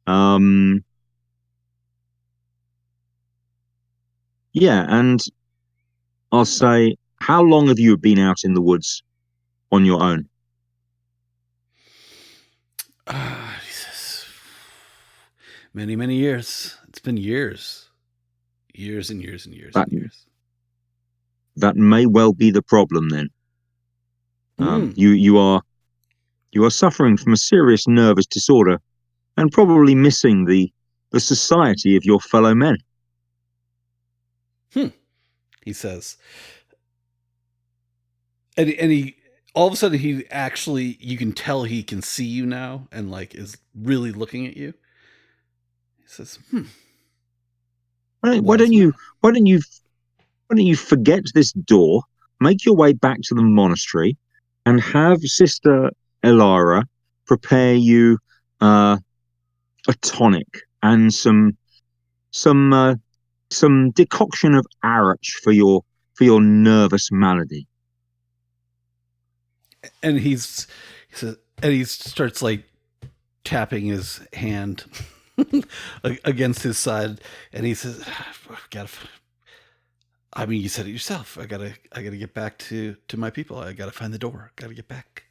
Yeah, and I'll say, how long have you been out in the woods on your own? Jesus. Many years. It's been years and years and years That and years. that may well be the problem then. You are suffering from a serious nervous disorder and probably missing the society of your fellow men. He says, and he all of a sudden he actually, you can tell he can see you now and like is really looking at you. He says, Why don't you forget this door, make your way back to the monastery, and have Sister Elara prepare you a tonic and some decoction of arach for your nervous malady. And he says, and he starts like tapping his hand against his side, and he says, I mean, you said it yourself. I gotta get back to my people. I gotta find the door. Gotta get back.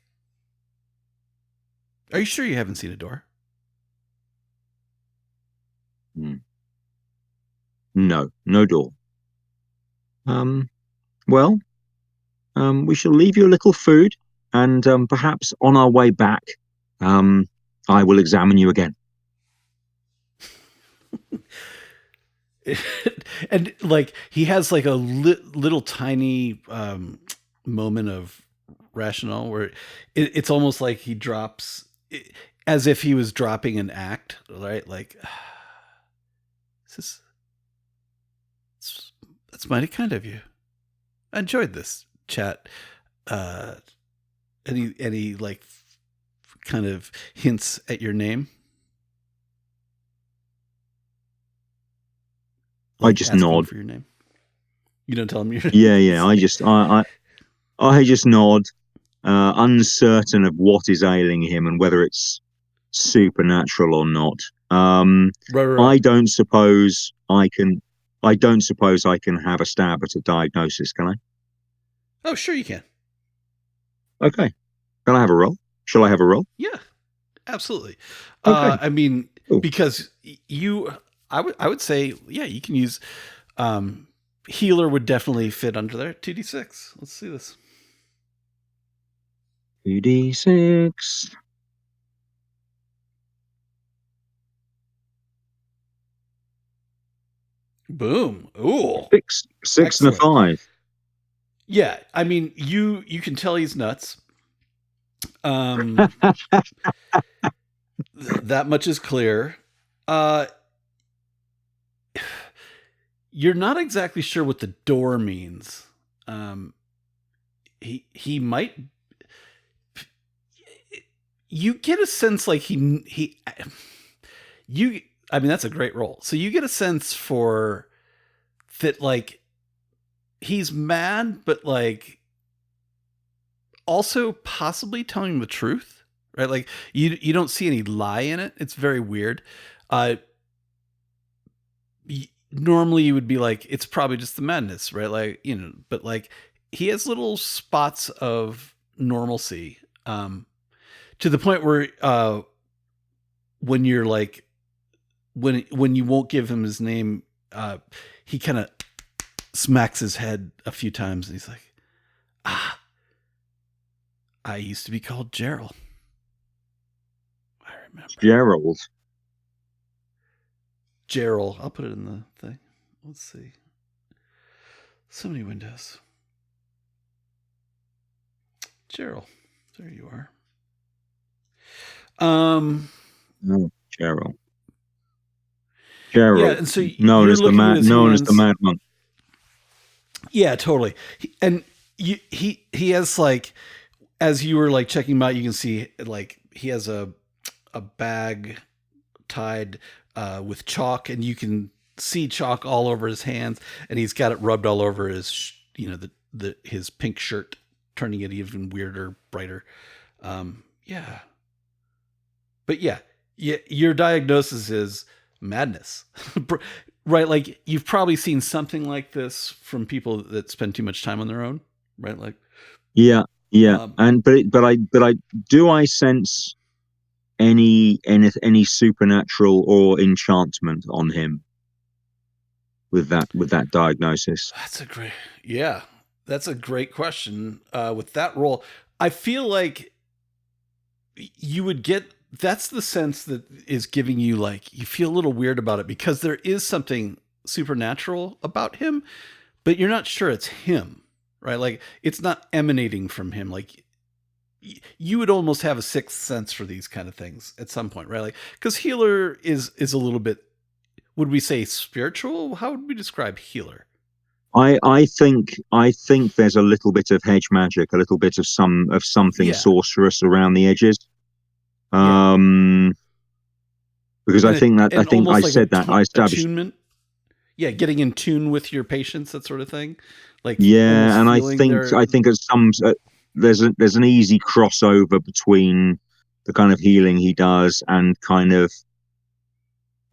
Are you sure you haven't seen a door? No door. Well, we shall leave you a little food, and perhaps on our way back, I will examine you again. And like he has like a little tiny moment of rationale where it's almost like he drops as if he was dropping an act, right? Like, that's mighty kind of you. I enjoyed this chat. And he like kind of hints at your name. Like I just nod for your name. You don't tell him your name. Yeah. I just nod, uncertain of what is ailing him and whether it's supernatural or not. Right. I don't suppose I can have a stab at a diagnosis, can I? Oh, sure you can. Okay. Can I have a roll? Shall I have a roll? Yeah, absolutely. Okay. I mean, because I would say, yeah, you can use healer would definitely fit under there. 2d6. Let's see this. 2d6. Boom. Ooh. 6 and a 5. Yeah, I mean, you can tell he's nuts. That much is clear. You're not exactly sure what the door means. He might. You get a sense like he. I mean, that's a great roll. So you get a sense for that, like he's mad, but like also possibly telling the truth, right? Like you don't see any lie in it. It's very weird. Normally you would be like, it's probably just the madness, right? Like, but like he has little spots of normalcy To the point where when you're like when you won't give him his name, he kind of smacks his head a few times and he's like, I used to be called Gerald. I remember. Gerald. I'll put it in the thing. Let's see. So many windows. Gerald. There you are. Gerald. Yeah, and so known as the Mad Monk. Yeah, totally. And he has like, as you were like checking him out, you can see like he has a bag tied with chalk, and you can see chalk all over his hands, and he's got it rubbed all over his his pink shirt, turning it even weirder, brighter. Yeah. But yeah, your diagnosis is madness. Right? Like you've probably seen something like this from people that spend too much time on their own, right? Like yeah. And but I sense any supernatural or enchantment on him with that diagnosis? That's a great question. With that role, I feel like you would get, that's the sense that is giving you like, you feel a little weird about it because there is something supernatural about him, but you're not sure it's him, right? Like it's not emanating from him. Like you would almost have a sixth sense for these kind of things at some point, right? Like, because healer is a little bit, would we say spiritual? How would we describe healer? I think there's a little bit of hedge magic, a little bit of something sorcerous around the edges. Because I think I like said that I established attunement. Yeah, getting in tune with your patients, that sort of thing. Like and I think there's an easy crossover between the kind of healing he does and kind of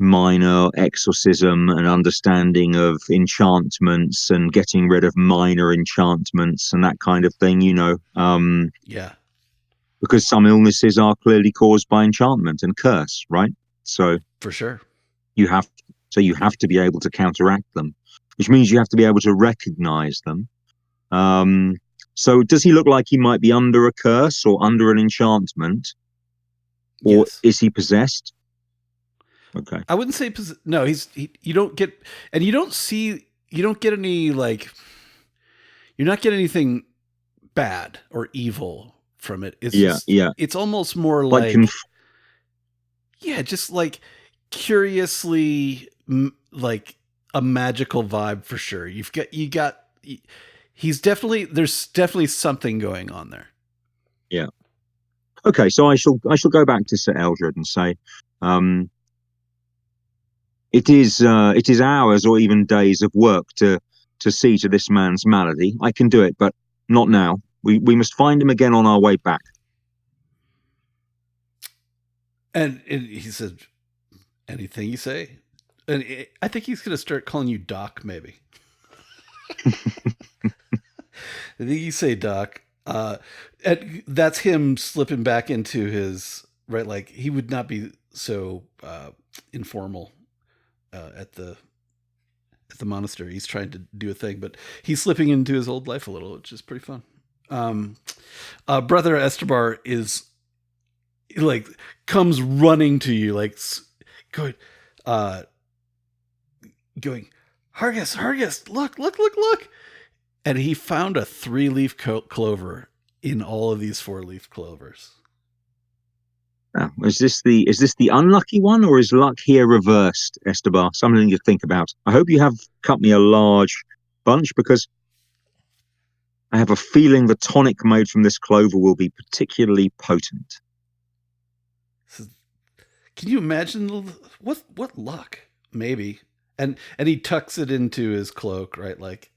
minor exorcism and understanding of enchantments and getting rid of minor enchantments and that kind of thing, because some illnesses are clearly caused by enchantment and curse, right? So for sure you have to be able to counteract them, which means you have to be able to recognize them. So does he look like he might be under a curse or under an enchantment, or is he possessed? Okay. I wouldn't say no. You don't get any like, you're not getting anything bad or evil from it. It's it's almost more like just like curiously like a magical vibe for sure. There's definitely something going on there. Yeah. Okay, so I shall go back to Sir Ealdred and say, it is hours or even days of work to see to this man's malady. I can do it, but not now. We must find him again on our way back. And he said, anything you say. And I think he's going to start calling you Doc, maybe. I think you say Doc. And that's him slipping back into his, right, like he would not be so informal at the monastery. He's trying to do a thing, but he's slipping into his old life a little, which is pretty fun. Brother Estabar is like comes running to you, like going, Hergest, look. And he found a 3-leaf clover in all of these 4-leaf clovers. Now, is this the unlucky one, or is luck here reversed, Estabar? Something to think about. I hope you have cut me a large bunch, because I have a feeling the tonic made from this clover will be particularly potent. Can you imagine what luck? Maybe. And he tucks it into his cloak, right? Like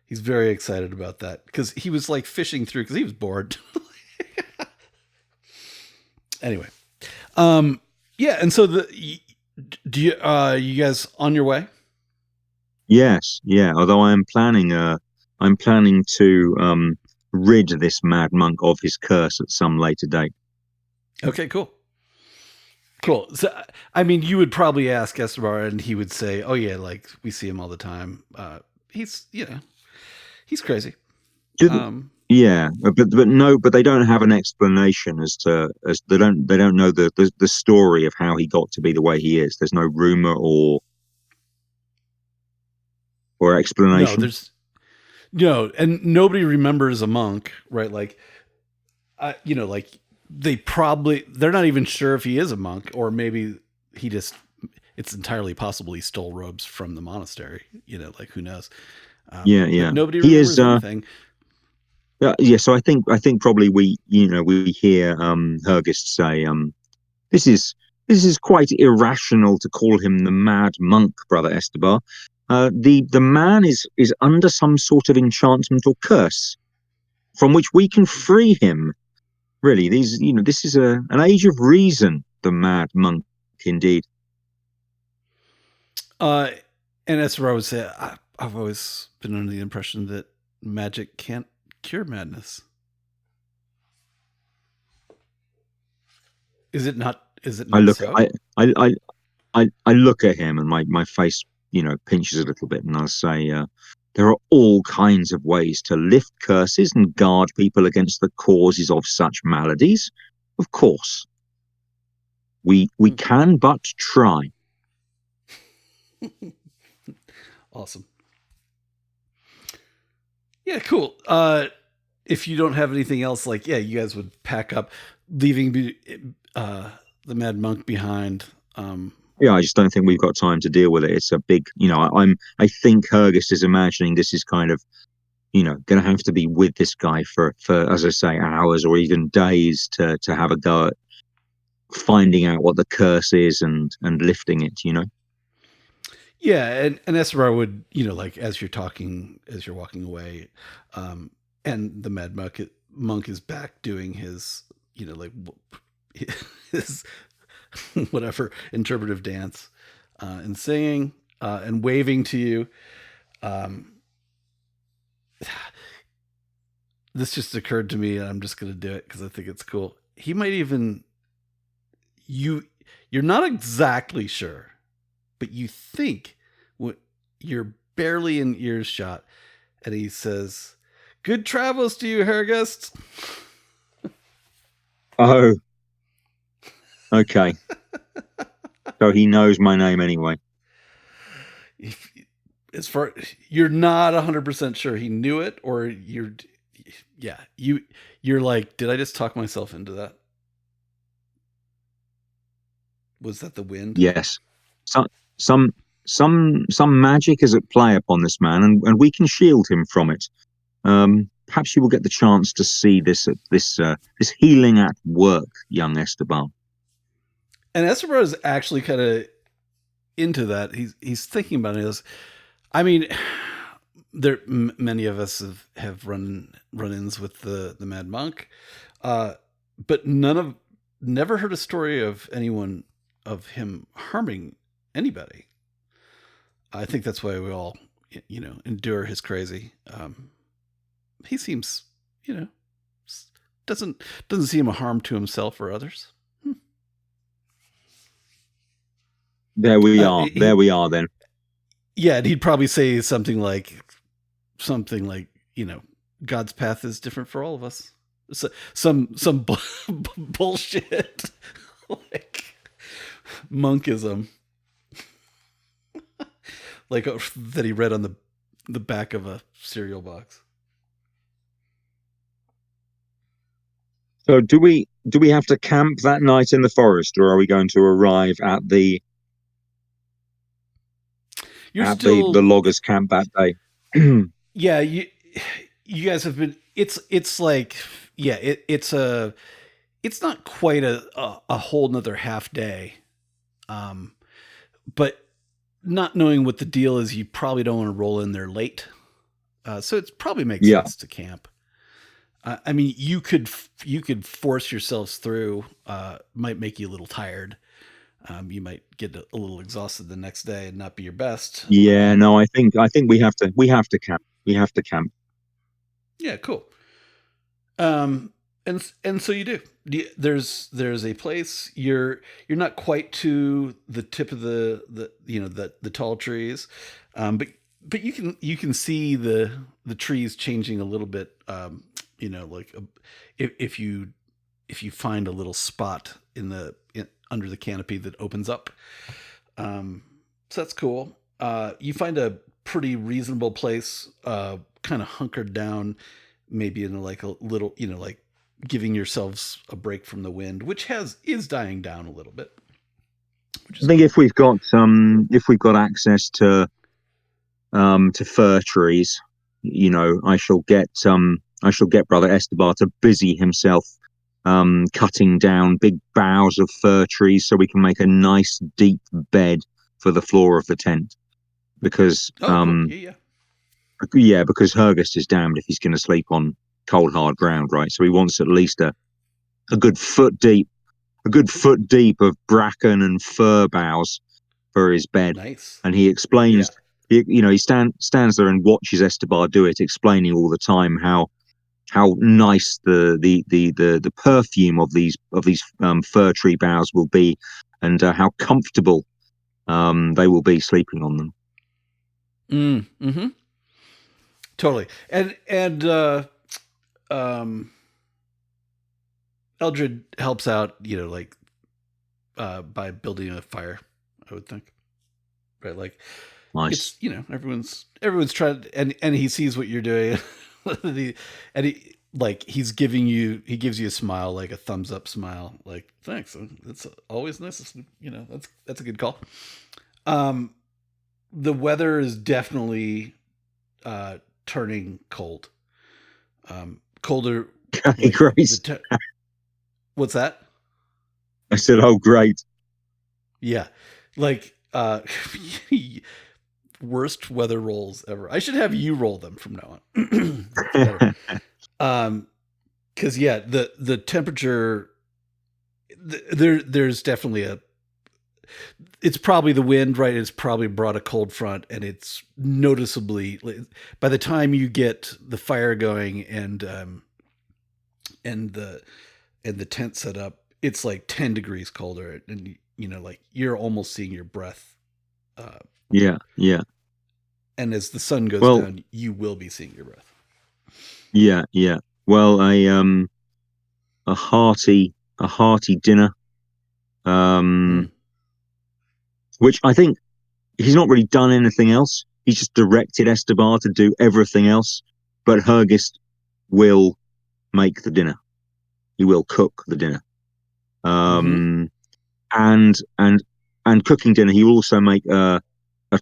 he's very excited about that because he was like fishing through because he was bored. Anyway, yeah. And so do you guys on your way? Yes, yeah. Although I'm planning to rid this mad monk of his curse at some later date. Okay, cool. So, I mean, you would probably ask Estabar, and he would say, "Oh yeah, like we see him all the time. He's he's crazy." Yeah, but they don't have an explanation as they don't know the story of how he got to be the way he is. There's no rumor or explanation. No, there's and nobody remembers a monk, right? Like, like they're not even sure if he is a monk, or maybe he just. It's entirely possible he stole robes from the monastery. Like who knows? Yeah. But nobody remembers anything. Yeah, so I think probably we hear Hergest say this is quite irrational to call him the mad monk, Brother Estabar. The man is under some sort of enchantment or curse from which we can free him. Really, this is an age of reason. The mad monk, indeed. And that's where I would say I've always been under the impression that magic can't cure madness. Is it not? Is it not? I look at him, and my face, pinches a little bit, and I'll say, there are all kinds of ways to lift curses and guard people against the causes of such maladies. Of course, we can but try. Awesome. Yeah, cool. If you don't have anything else, you guys would pack up, leaving the mad monk behind. Yeah, I just don't think we've got time to deal with it. It's a big, I think Hergest is imagining this is kind of, going to have to be with this guy for, as I say, hours or even days to have a go at finding out what the curse is and lifting it, Yeah, and Estabar would, as you're walking away, and the mad monk is back doing his, his whatever interpretive dance, and singing, and waving to you. This just occurred to me, and I'm just going to do it because I think it's cool. He might even you're not exactly sure, but you think you're barely in earshot, and he says, "Good travels to you, Hergest." Oh, okay. So he knows my name anyway. As far you're not 100% sure he knew it, or you're like, did I just talk myself into that? Was that the wind? Yes. Some magic is at play upon this man, and we can shield him from it. Perhaps you will get the chance to see this healing at work, young Estabar. And Estabar is actually kind of into that. He's thinking about it. I mean, many of us have run-ins with the mad monk, but never heard a story of anyone of him harming anybody. I think that's why we all, endure his crazy. He seems, doesn't seem a harm to himself or others. There we are. There we are then. Yeah, and he'd probably say something like, God's path is different for all of us. So, some bullshit like monkism, like that he read on the back of a cereal box. So do we have to camp that night in the forest, or are we going to arrive at the the loggers' camp that day? Yeah, you guys have been. It's like, yeah, it's not quite a whole nother half day, but not knowing what the deal is, you probably don't want to roll in there late. So it probably makes sense to camp. I mean, you could force yourselves through. Might make you a little tired. You might get a little exhausted the next day and not be your best. No, I think we have to camp. We have to camp. Yeah, cool. And so you do. There's a place you're not quite to the tip of the tall trees, but you can see the trees changing a little bit. Like if you find a little spot under the canopy that opens up, so that's cool. You find a pretty reasonable place, kind of hunkered down, maybe in like a little, like giving yourselves a break from the wind, which is dying down a little bit, which I is think cool. if we've got access to fir trees, I shall get Brother Estabar to busy himself cutting down big boughs of fir trees so we can make a nice deep bed for the floor of the tent. Because Oh, cool. Yeah, because Hergest is damned if he's going to sleep on cold hard ground, right? So he wants at least a good foot deep, of bracken and fir boughs for his bed. nice. And he explains, Yeah. he stands there and watches Estabar do it, explaining all the time how nice the perfume of these fir tree boughs will be, and how comfortable they will be sleeping on them. Mm-hmm. Totally. And um, Eldred helps out, like by building a fire, I would think. Right? Like Nice. it's, everyone's trying, and he sees what you're doing. And he like he gives you a smile, like a thumbs up smile, like thanks. It's always nice. That's a good call. Um, the weather is definitely turning cold. Colder, Okay, like great. what's that? I said, oh, great. Yeah, like worst weather rolls ever. I should have you roll them from now on. It's better. Because yeah, the temperature, there's definitely it's probably the wind, right? It's probably brought a cold front, and it's noticeably, by the time you get the fire going and the tent set up, it's like 10 degrees colder, and like you're almost seeing your breath. Uh, Yeah, yeah. and as the sun goes Well, down, you will be seeing your breath. yeah, yeah. Well, a hearty dinner, Mm. um, which I think he's not really done anything else. He's just directed Estabar to do everything else. But Hergest will make the dinner. He will cook the dinner. Mm-hmm. Um, and and and cooking dinner, he will also make a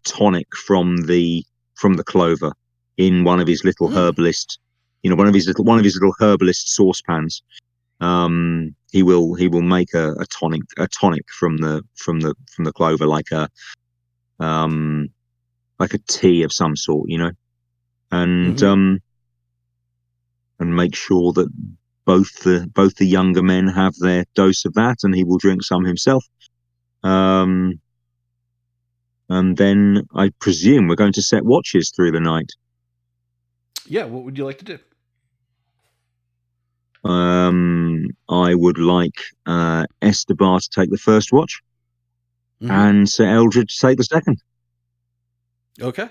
tonic from the clover in one of his little Mm. herbalist, one of his little herbalist saucepans. He will make a tonic from the clover, um like a tea of some sort, and Mm-hmm. make sure that both the younger men have their dose of that, and he will drink some himself. Um, and then I presume we're going to set watches through the night. Yeah. What would you like to do? I would like Estabar to take the first watch, Mm-hmm. and Sir Ealdred to take the second, Okay.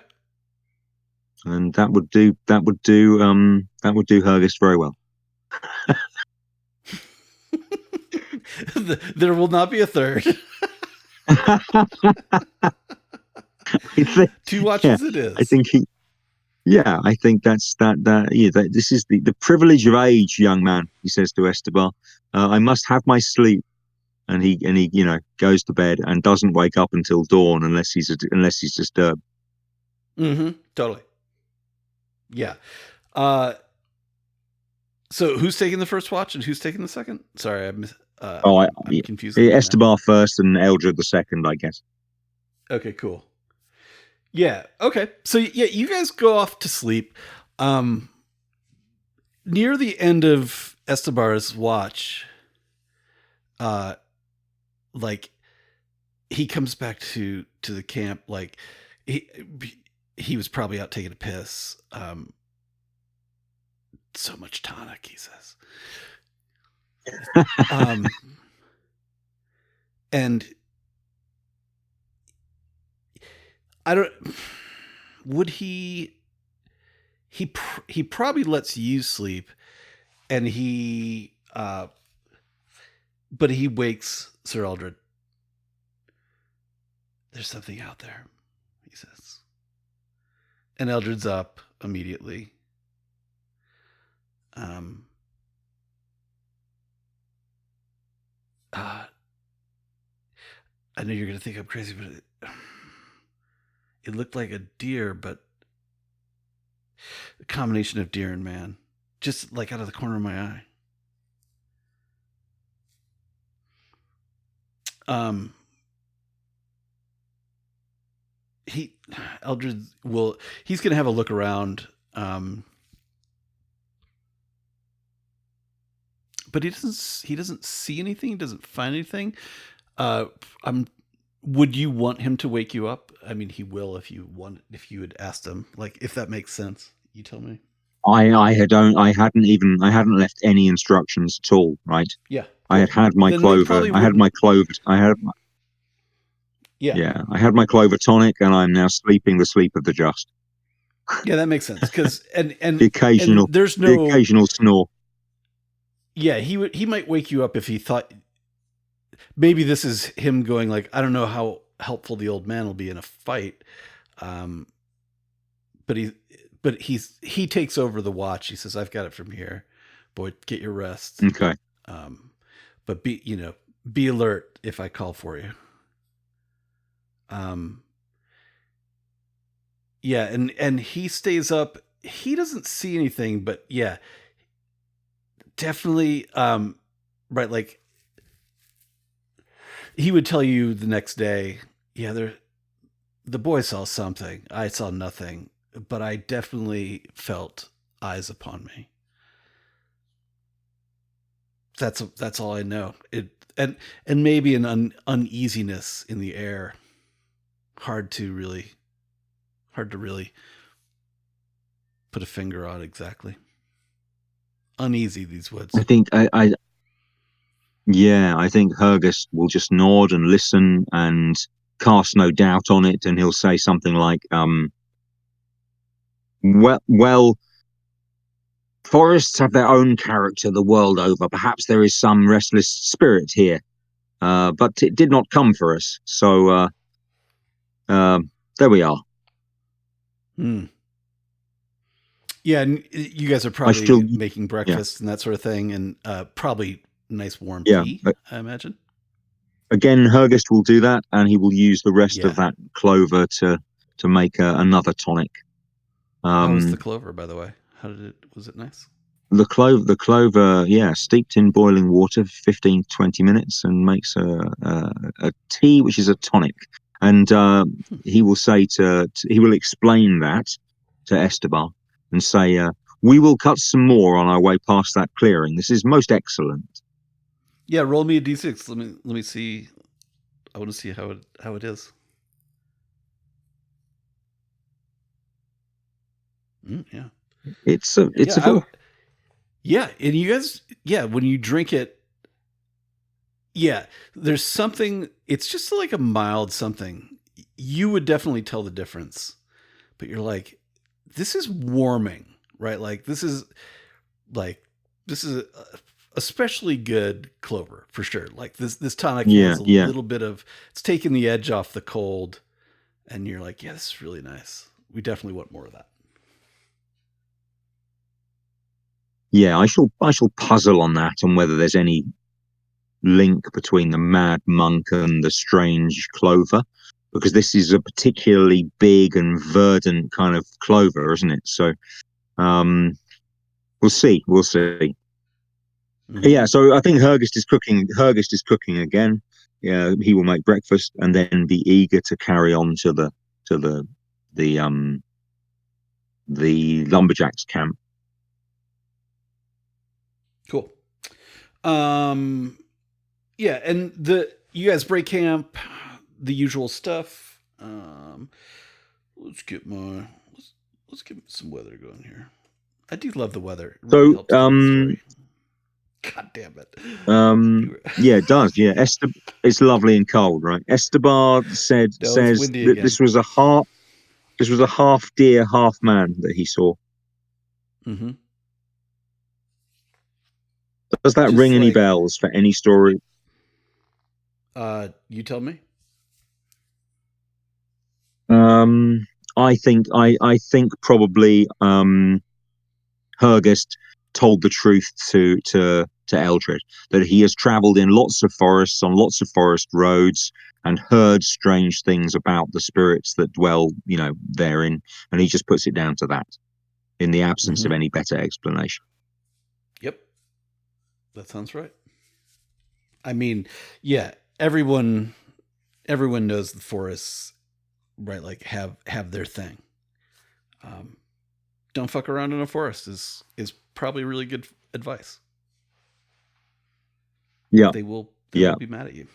and that would do Hergest very well. There will not be a third. I think, Two yeah, watches it I is. think I think this is the privilege of age, young man. He says to Estebar, "I must have my sleep," and he goes to bed and doesn't wake up until dawn unless he's disturbed. Mm-hmm. Totally. Yeah. Uh, so who's taking the first watch and who's taking the second? Sorry, Oh, I'm confusing you now. Estebar first and Eldred the second, I guess. Okay, cool. Yeah. Okay. So yeah, you guys go off to sleep. Um, Near the end of Estebar's watch, uh, like he comes back to the camp. Like he he was probably out taking a piss. so much tonic, he says. And I don't. Would he? He probably lets you sleep, and he. But he wakes Sir Ealdred. There's something out there, he says. And Eldred's up immediately. I know you're going to think I'm crazy, but it looked like a deer, but a combination of deer and man. Just like out of the corner of my eye. Eldred he's going to have a look around. But he doesn't see anything. He doesn't find anything. Would you want him to wake you up? I mean, he will if you had asked him, like, if that makes sense. You tell me. I hadn't left any instructions at all, right? Yeah. Cool. I had my clover. I had my clover. I had my clover tonic, and I'm now sleeping the sleep of the just. Yeah, that makes sense. Because and the occasional snore. Yeah, he might wake you up if he thought maybe this is him going like, I don't know how helpful the old man will be in a fight, but he takes over the watch. He says, I've got it from here, boy, get your rest. Okay. But be alert if I call for you. Yeah, and he stays up. He doesn't see anything, but yeah, definitely, right, like, he would tell you the next day, yeah, the boy saw something. I saw nothing, but I definitely felt eyes upon me. That's all I know. And maybe an uneasiness in the air. Hard to really put a finger on exactly. Uneasy, these woods. I think I think Hergest will just nod and listen and cast no doubt on it, and he'll say something like, well, forests have their own character the world over. Perhaps there is some restless spirit here, but it did not come for us. So there we are. Yeah, and you guys are probably making breakfast and that sort of thing, and probably nice warm tea, I imagine. Again, Hergest will do that, and he will use the rest of that clover to make another tonic. How was the clover, by the way? Was it nice? The clover, steeped in boiling water for 15 to 20 minutes and makes a tea, which is a tonic. And he will say he will explain that to Estabar and say, we will cut some more on our way past that clearing. This is most excellent. Yeah, roll me a d6. Let me see. I want to see how it is. Yeah. It's a four. Yeah, and you guys, when you drink it, there's something. It's just like a mild something. You would definitely tell the difference, but you're like, this is warming, right? Like this is especially good clover for sure. Like this tonic has a little bit of, it's taking the edge off the cold, and you're like, yeah, this is really nice. We definitely want more of that. Yeah, I shall puzzle on that, on whether there's any link between the mad monk and the strange clover, because this is a particularly big and verdant kind of clover, isn't it? So we'll see. Mm-hmm. Yeah, so I think Hergest is cooking again. Yeah, he will make breakfast and then be eager to carry on to the lumberjacks' camp. Cool. Yeah, and you guys break camp, the usual stuff. Let's get some weather going here. I do love the weather. It really So, helps tell the story. God damn it. yeah, it does. Yeah, it's lovely and cold, right? Estabar No, it's says windy that again. this was a half deer, half man that he saw. Mm-hmm. Does that Just ring any like, bells for any story? you tell me. Um, I think probably Hergest told the truth to Ealdred, that he has travelled in lots of forests on lots of forest roads and heard strange things about the spirits that dwell, therein, and he just puts it down to that in the absence Mm-hmm. of any better explanation. Yep, that sounds right. I mean, yeah, everyone knows the forests, right? Like have their thing. Um, don't fuck around in a forest is probably really good advice. Yeah, They will yeah. be mad at you.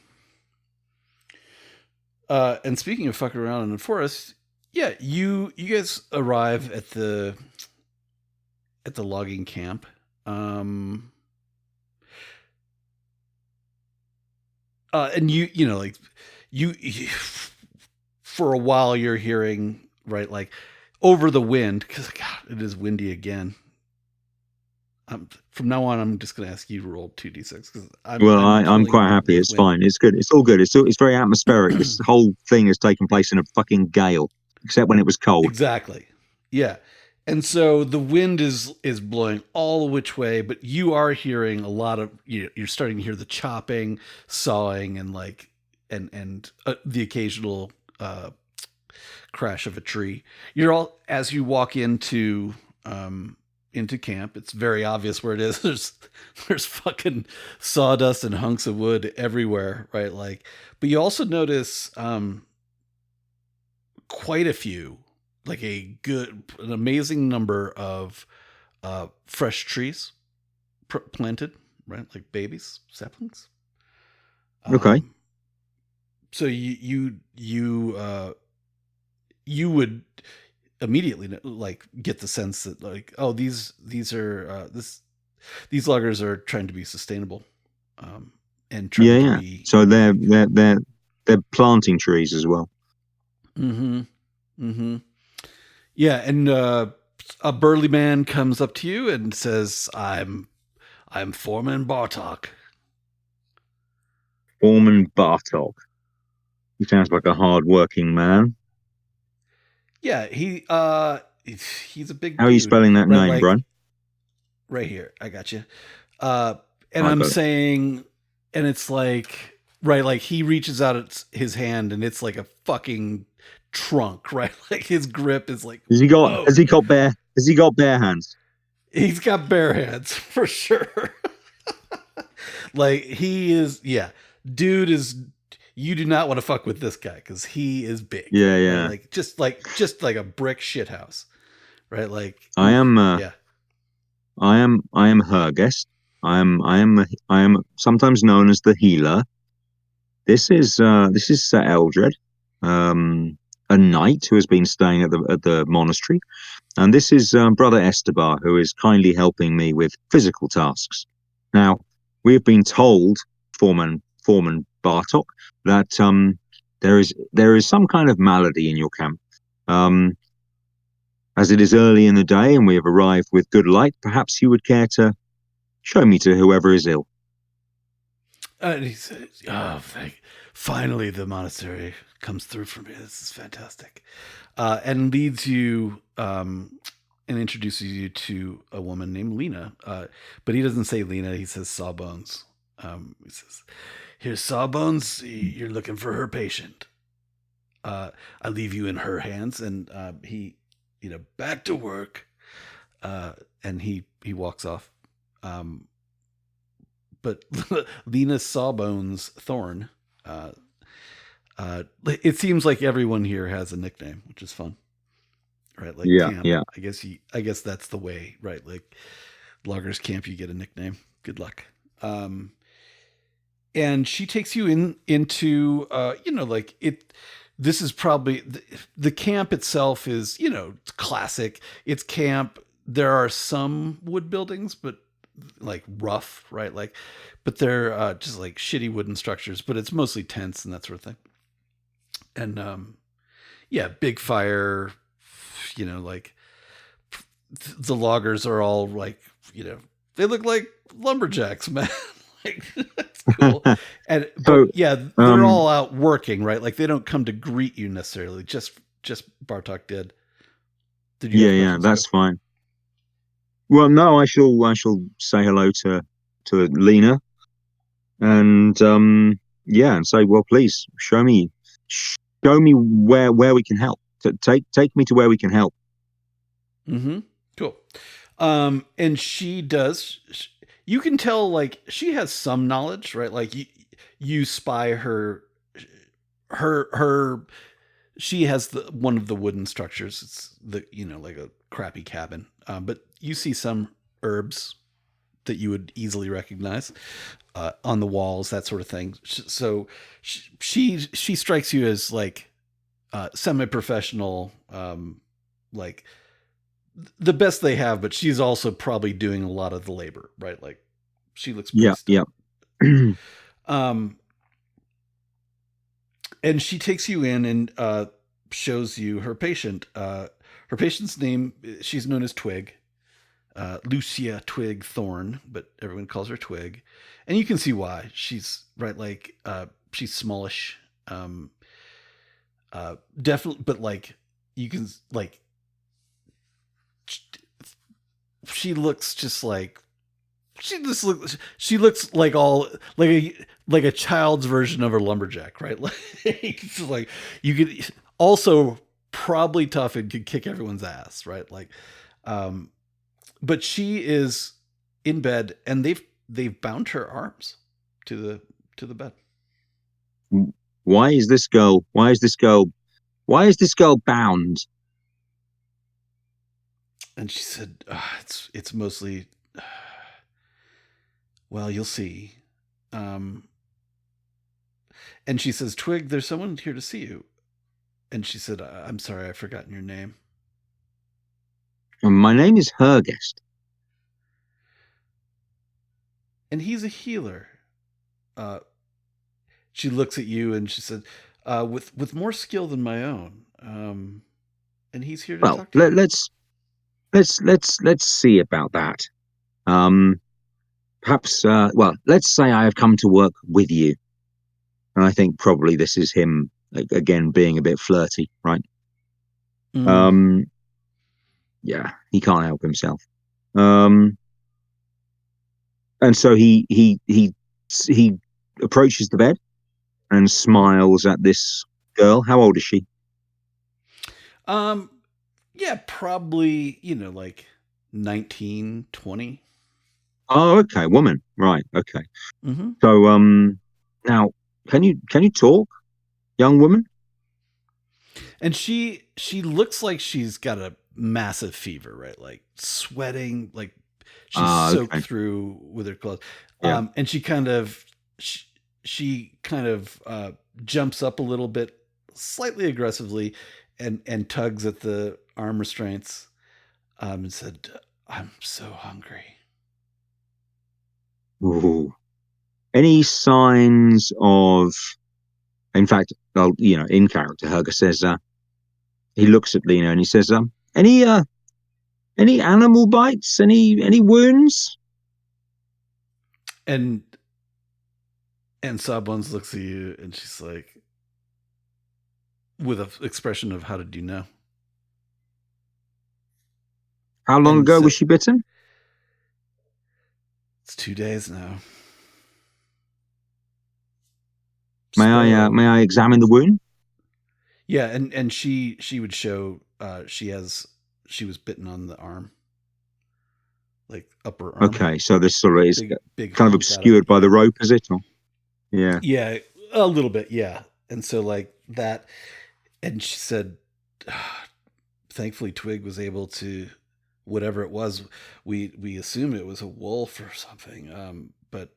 And speaking of fucking around in the forest, yeah, you guys arrive at the logging camp. Um, and you know like you for a while you're hearing, right, like over the wind, because God, it is windy again. From now on, I'm just going to ask you to roll 2d6 because Well, I'm I'm killing quite you happy. with It's wind. fine. It's good. It's all good. It's very atmospheric. This whole thing has taken place in a fucking gale, except when it was cold. Exactly. Yeah. And so the wind is blowing all which way, but you are hearing a lot of you're starting to hear the chopping, sawing, and like and the occasional crash of a tree. You're all as you walk into camp. It's very obvious where it is. There's fucking sawdust and hunks of wood everywhere, right? Like, but you also notice quite a few, like an amazing number of fresh trees planted, right? Like babies, saplings. Okay. So you would immediately like get the sense that like, oh, these loggers are trying to be sustainable, and Yeah, trying to yeah. be So they're like, they're they're they're planting trees as well. mm-hmm, mm-hmm. Yeah, and a burly man comes up to you and says, I'm Foreman Bartok. Foreman Bartok. He sounds like a hard-working man. Yeah, he's a big How are you dude, spelling that right? name, Like Brian? right here, I got you. And I I'm got it. saying, and it's like, right, like he reaches out his hand and it's like a fucking trunk, right? Like his grip is like, Has he got? whoa. Has he got bare? Has he got bare hands? He's got bare hands for sure. Like he is, yeah, dude is. You do not want to fuck with this guy because he is big, Yeah, right? yeah. Like just like a brick shit house, right? Like, I oof, am. yeah. I am her guest. I am sometimes known as the healer. This is Sir Ealdred, a knight who has been staying at the monastery, and this is Brother Estabar, who is kindly helping me with physical tasks. Now, we have been told, Foreman Bartok, that there is some kind of malady in your camp. Um, as it is early in the day and we have arrived with good light, perhaps you would care to show me to whoever is ill. And he says, "Oh, finally, the monastery comes through for me. This is fantastic," and leads you and introduces you to a woman named Lena. But he doesn't say Lena; he says Sawbones. He says, "Here's Sawbones. You're looking for her patient. I leave you in her hands." And he, back to work. And he walks off. But Lena Sawbones Thorn. It seems like everyone here has a nickname, which is fun, right? Like Yeah, camp. yeah. I guess that's the way, right? Like loggers camp, you get a nickname. Good luck. And she takes you into like it. This is probably the camp itself is it's classic. It's camp. there are some wood buildings, but like rough, right? Like, but they're just like shitty wooden structures. But it's mostly tents and that sort of thing. And yeah, big fire. Like the loggers are all like, they look like lumberjacks, man. Like that's cool. So, But yeah, they're all out working, right? Like they don't come to greet you necessarily. Just Bartok did. Did you have yeah, questions? Go. that's fine. Well, no, I shall say hello to Lena and yeah, and say, well, please show me where we can help. Take me to where we can help. Mm-hmm. Cool. And she does. You can tell, like she has some knowledge, right? Like you spy her. She has one of the wooden structures. It's like a crappy cabin. But you see some herbs that you would easily recognize on the walls, that sort of thing. So she strikes you as like semi-professional, like the best they have, but she's also probably doing a lot of the labor, right? Like she looks pretty Yeah, still. yeah. um, and she takes you in and shows you her patient. Her patient's name, she's known as Twig, Lucia Twig Thorn, but everyone calls her Twig, and you can see why. She's right, like she's smallish, definitely, but like you can like she looks just like she looks like all like a child's version of her lumberjack, right? Like you could also probably tough and could kick everyone's ass, right? Like but she is in bed and they've bound her arms to the bed. Why is this girl? Why is this girl? Why is this girl bound? And she said, it's mostly, well, you'll see. Um, and she says, Twig, there's someone here to see you. And she said, I'm sorry, I've forgotten your name. My name is Hergest. And he's a healer. Uh, she looks at you and she said, with more skill than my own. And he's here to Well, talk to you. let's see about that. Um, perhaps. Well, let's say I have come to work with you, and I think probably this is him again being a bit flirty, right? Mm. Um, yeah, he can't help himself. Um, and so he approaches the bed and Mm-hmm. smiles at this girl. How old is she? Um, yeah, probably, like 19, 20. Oh, okay, woman. Right. Okay. Mm-hmm. So now can you talk, young woman? And she looks like she's got a massive fever, right? Like sweating, like she's Ah, soaked okay. through with her clothes. Yeah. And she kind of jumps up a little bit, slightly aggressively, and tugs at the arm restraints, and said, "I'm so hungry." Ooh. Any signs of? In fact, well, in character, Helga says. He looks at Lena and he says, any any animal bites? Any wounds?" And Sawbones looks at you, and she's like, with an expression of, "How did you know?" How long And ago was said, she bitten? "It's 2 days now." May So I examine the wound? yeah, and she would show she was bitten on the arm, like upper arm, Okay, so this sort of is big kind of hunk out of it. obscured by the rope, is it? Or, yeah. Yeah, a little bit, yeah. And so like that, and she said, thankfully Twig was able to, whatever it was, we assume it was a wolf or something. But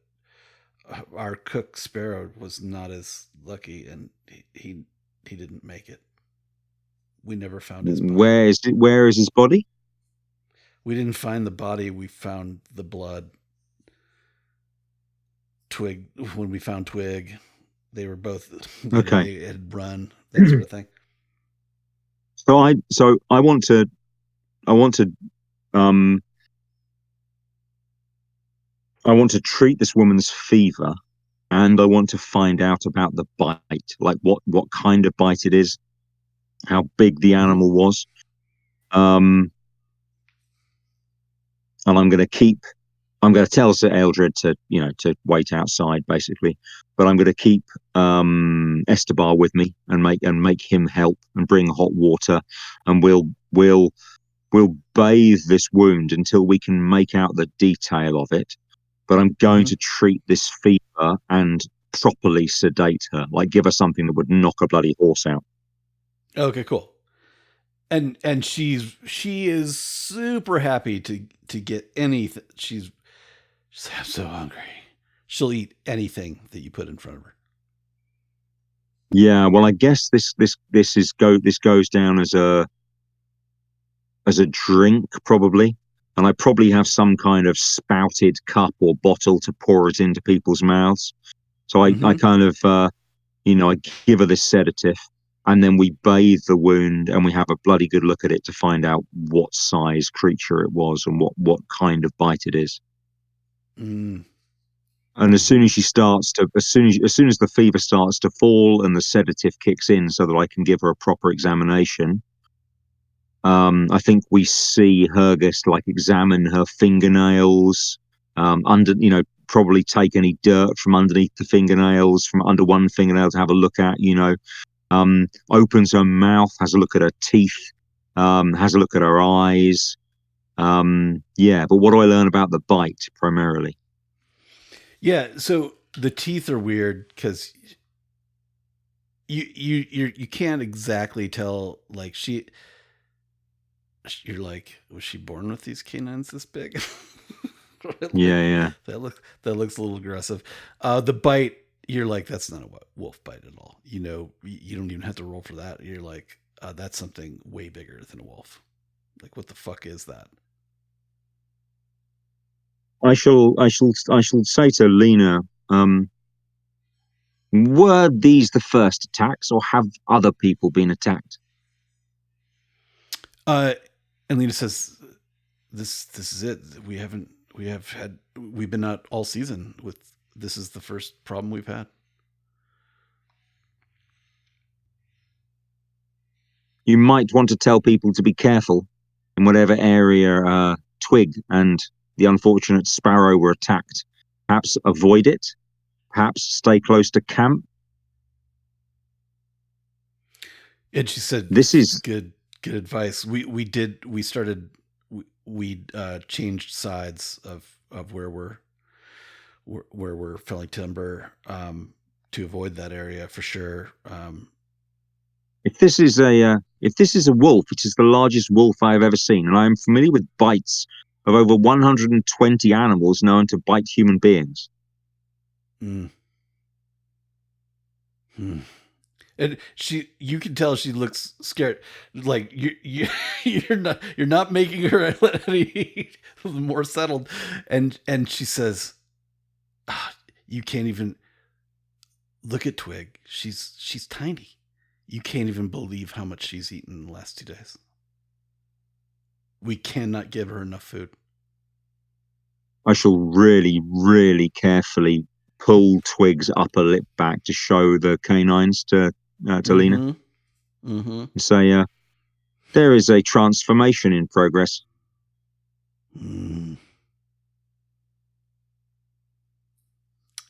our cook Sparrow was not as lucky, and he didn't make it. We never found his body. Where is it? Where is his body? We didn't find the body. We found the blood. Twig. When we found Twig, they were both, Okay. they had run, that sort of thing. So I want to um I want to treat this woman's fever, and I want to find out about the bite, like what kind of bite it is, how big the Mm-hmm. animal was. And I'm going to tell Sir Ealdred to wait outside, basically. But I'm going to keep Estabar with me and make him help and bring hot water, and we'll bathe this wound until we can make out the detail of it. But I'm going Mm-hmm. to treat this fever and properly sedate her, like give her something that would knock a bloody horse out. Okay, cool. And she is super happy to get anything. She's so hungry. She'll eat anything that you put in front of her. Yeah, well, I guess this goes down as a drink, probably. And I probably have some kind of spouted cup or bottle to pour it into people's mouths. So I Mm-hmm. kind of, I give her this sedative, and then we bathe the wound and we have a bloody good look at it to find out what size creature it was and what kind of bite it is. Mm. And Mm-hmm. as soon as the fever starts to fall and the sedative kicks in, so that I can give her a proper examination, I think we see Hergest like examine her fingernails, probably take any dirt from underneath the fingernails, from under one fingernail to have a look at, opens her mouth, has a look at her teeth, has a look at her eyes. Yeah, but what do I learn about the bite primarily? Yeah. So the teeth are weird because you can't exactly tell. Like you're like, was she born with these canines this big? Yeah, yeah. That looks a little aggressive. The bite, you're like, that's not a wolf bite at all. You don't even have to roll for that. You're like, that's something way bigger than a wolf. Like, what the fuck is that? I shall say to Lena, were these the first attacks, or have other people been attacked? Uh, and Lena says, this is it. We've been out all season with, this is the first problem we've had. You might want to tell people to be careful in whatever area Twig and the unfortunate Sparrow were attacked. Perhaps avoid it. Perhaps stay close to camp. And she said, This is good advice. We changed sides of where we're felling timber, to avoid that area for sure. if this is a wolf, it is the largest wolf I have ever seen, and I am familiar with bites of over 120 animals known to bite human beings. Mm. Hmm. And you can tell she looks scared. Like you're not making her any more settled. And she says, you can't even look at Twig. She's tiny. You can't even believe how much she's eaten in the last 2 days. We cannot give her enough food. I shall really, really carefully pull Twig's upper lip back to show the canines to Lena, Mm-hmm. Mm-hmm. and say, there is a transformation in progress. Mm.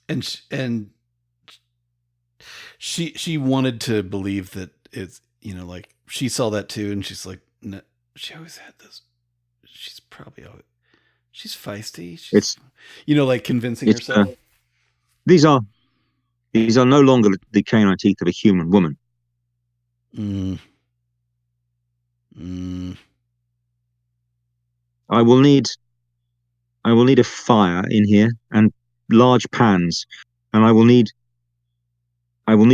And she wanted to believe that it's, like she saw that too, and she's like, no, she always had this. She's probably always, she's feisty. She's, It's like convincing it's herself. these are no longer the canine teeth of a human woman. Mm. Mm. I will need a fire in here and large pans, and I will need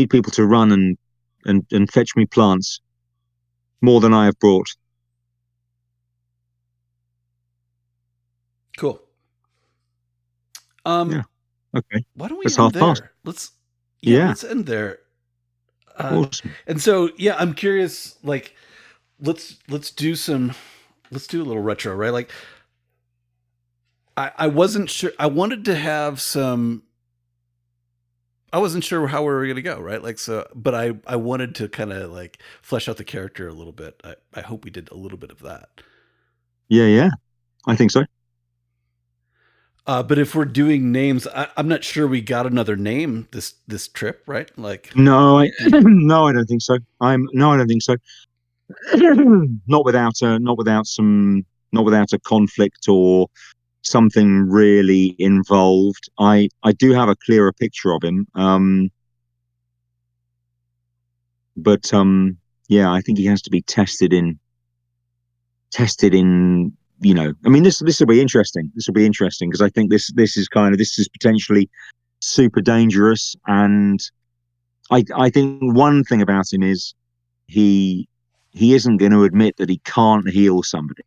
people to run and fetch me plants, more than I have brought. Um, Yeah. Okay. why don't we That's end half past. there? Yeah. Let's end there. Awesome. And so, yeah, I'm curious. Like, let's do a little retro, right? Like, I wasn't sure. I wanted to have some. I wasn't sure how we were going to go, right? Like, so, but I wanted to kind of like flesh out the character a little bit. I hope we did a little bit of that. Yeah. Yeah. I think so. But if we're doing names, I'm not sure we got another name this trip, right? Like, No, no, I don't think so. No, I don't think so. Not without a conflict or something really involved. I do have a clearer picture of him. But yeah, I think he has to be tested in, I mean, this will be interesting. This will be interesting because I think this is potentially super dangerous. And I think one thing about him is he he isn't going to admit that he can't heal somebody.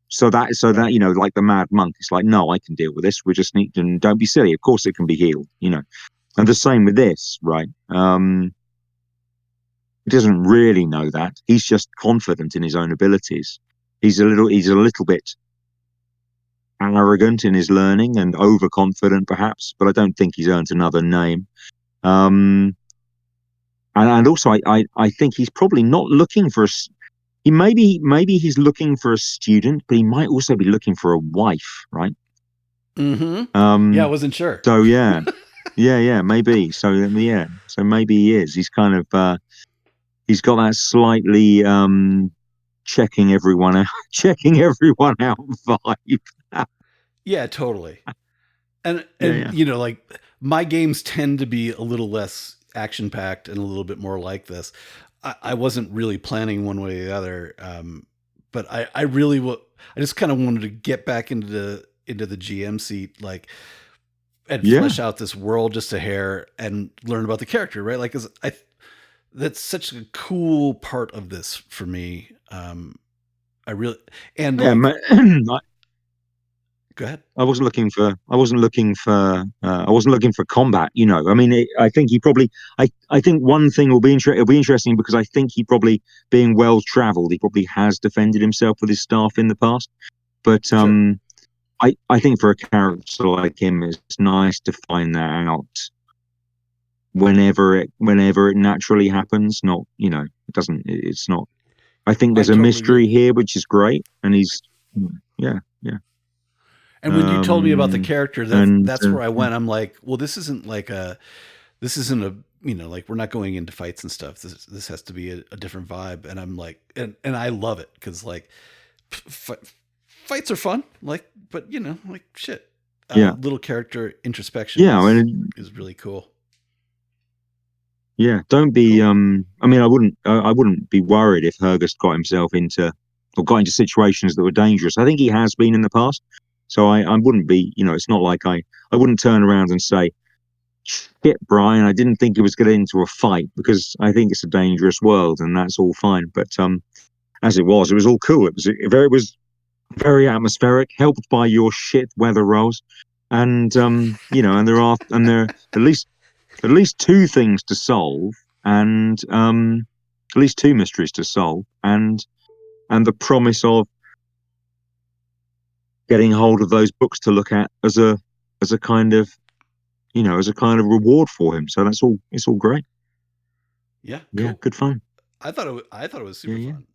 So that right. like the mad monk, it's like, no, I can deal with this. We just need to, don't be silly. Of course, it can be healed. And the same with this, right? He doesn't really know that. He's just confident in his own abilities. He's a little bit arrogant in his learning and overconfident, perhaps. But I don't think he's earned another name. Um, and also, I think he's probably not looking for a. He maybe he's looking for a student, but he might also be looking for a wife, right? Mm-hmm. Yeah, I Um, wasn't sure. so yeah, maybe. So maybe he is. He's kind of he's got that slightly checking everyone out, checking everyone out vibe. Yeah, totally. Yeah, And yeah, like my games tend to be a little less action packed and a little bit more like this. I wasn't really planning one way or the other, but I really I just kind of wanted to get back into the GM seat, like, and yeah, flesh out this world just a hair and learn about the character, right? Like, 'cause that's such a cool part of this for me. I really and yeah. like, go ahead. I wasn't looking for combat. I mean, I think he probably. I think one thing it'll be interesting because I think he probably, being well traveled, he probably has defended himself with his staff in the past. But Sure. I think for a character like him, it's nice to find that out whenever it naturally happens. Not, it doesn't. It's not. I think I there's a totally agree. mystery here, which is great, and he's, yeah, yeah. And when you told me about the Um, character, and that's where I yeah, went. I'm like, well, this isn't a, like, we're not going into fights and stuff. This has to be a different vibe. And I'm like, and I love it because like fights are fun, like, but like shit, yeah, little character introspection yeah. I mean, is really cool. yeah. Don't be. Cool. I mean, I wouldn't be worried if Hergest got himself into or got into situations that were dangerous. I think he has been in the past. So I wouldn't be. It's not like I wouldn't turn around and say, shit, Brian, I didn't think he was getting into a fight, because I think it's a dangerous world and that's all fine. But as it was all cool. It was very atmospheric, helped by your shit weather rolls, and there are at least two things to solve, and at least two mysteries to solve, and the promise of getting hold of those books to look at as a kind of as a kind of reward for him. So that's all. It's all great. Yeah, Yeah, cool. good fun. I thought it was Yeah, super yeah. fun.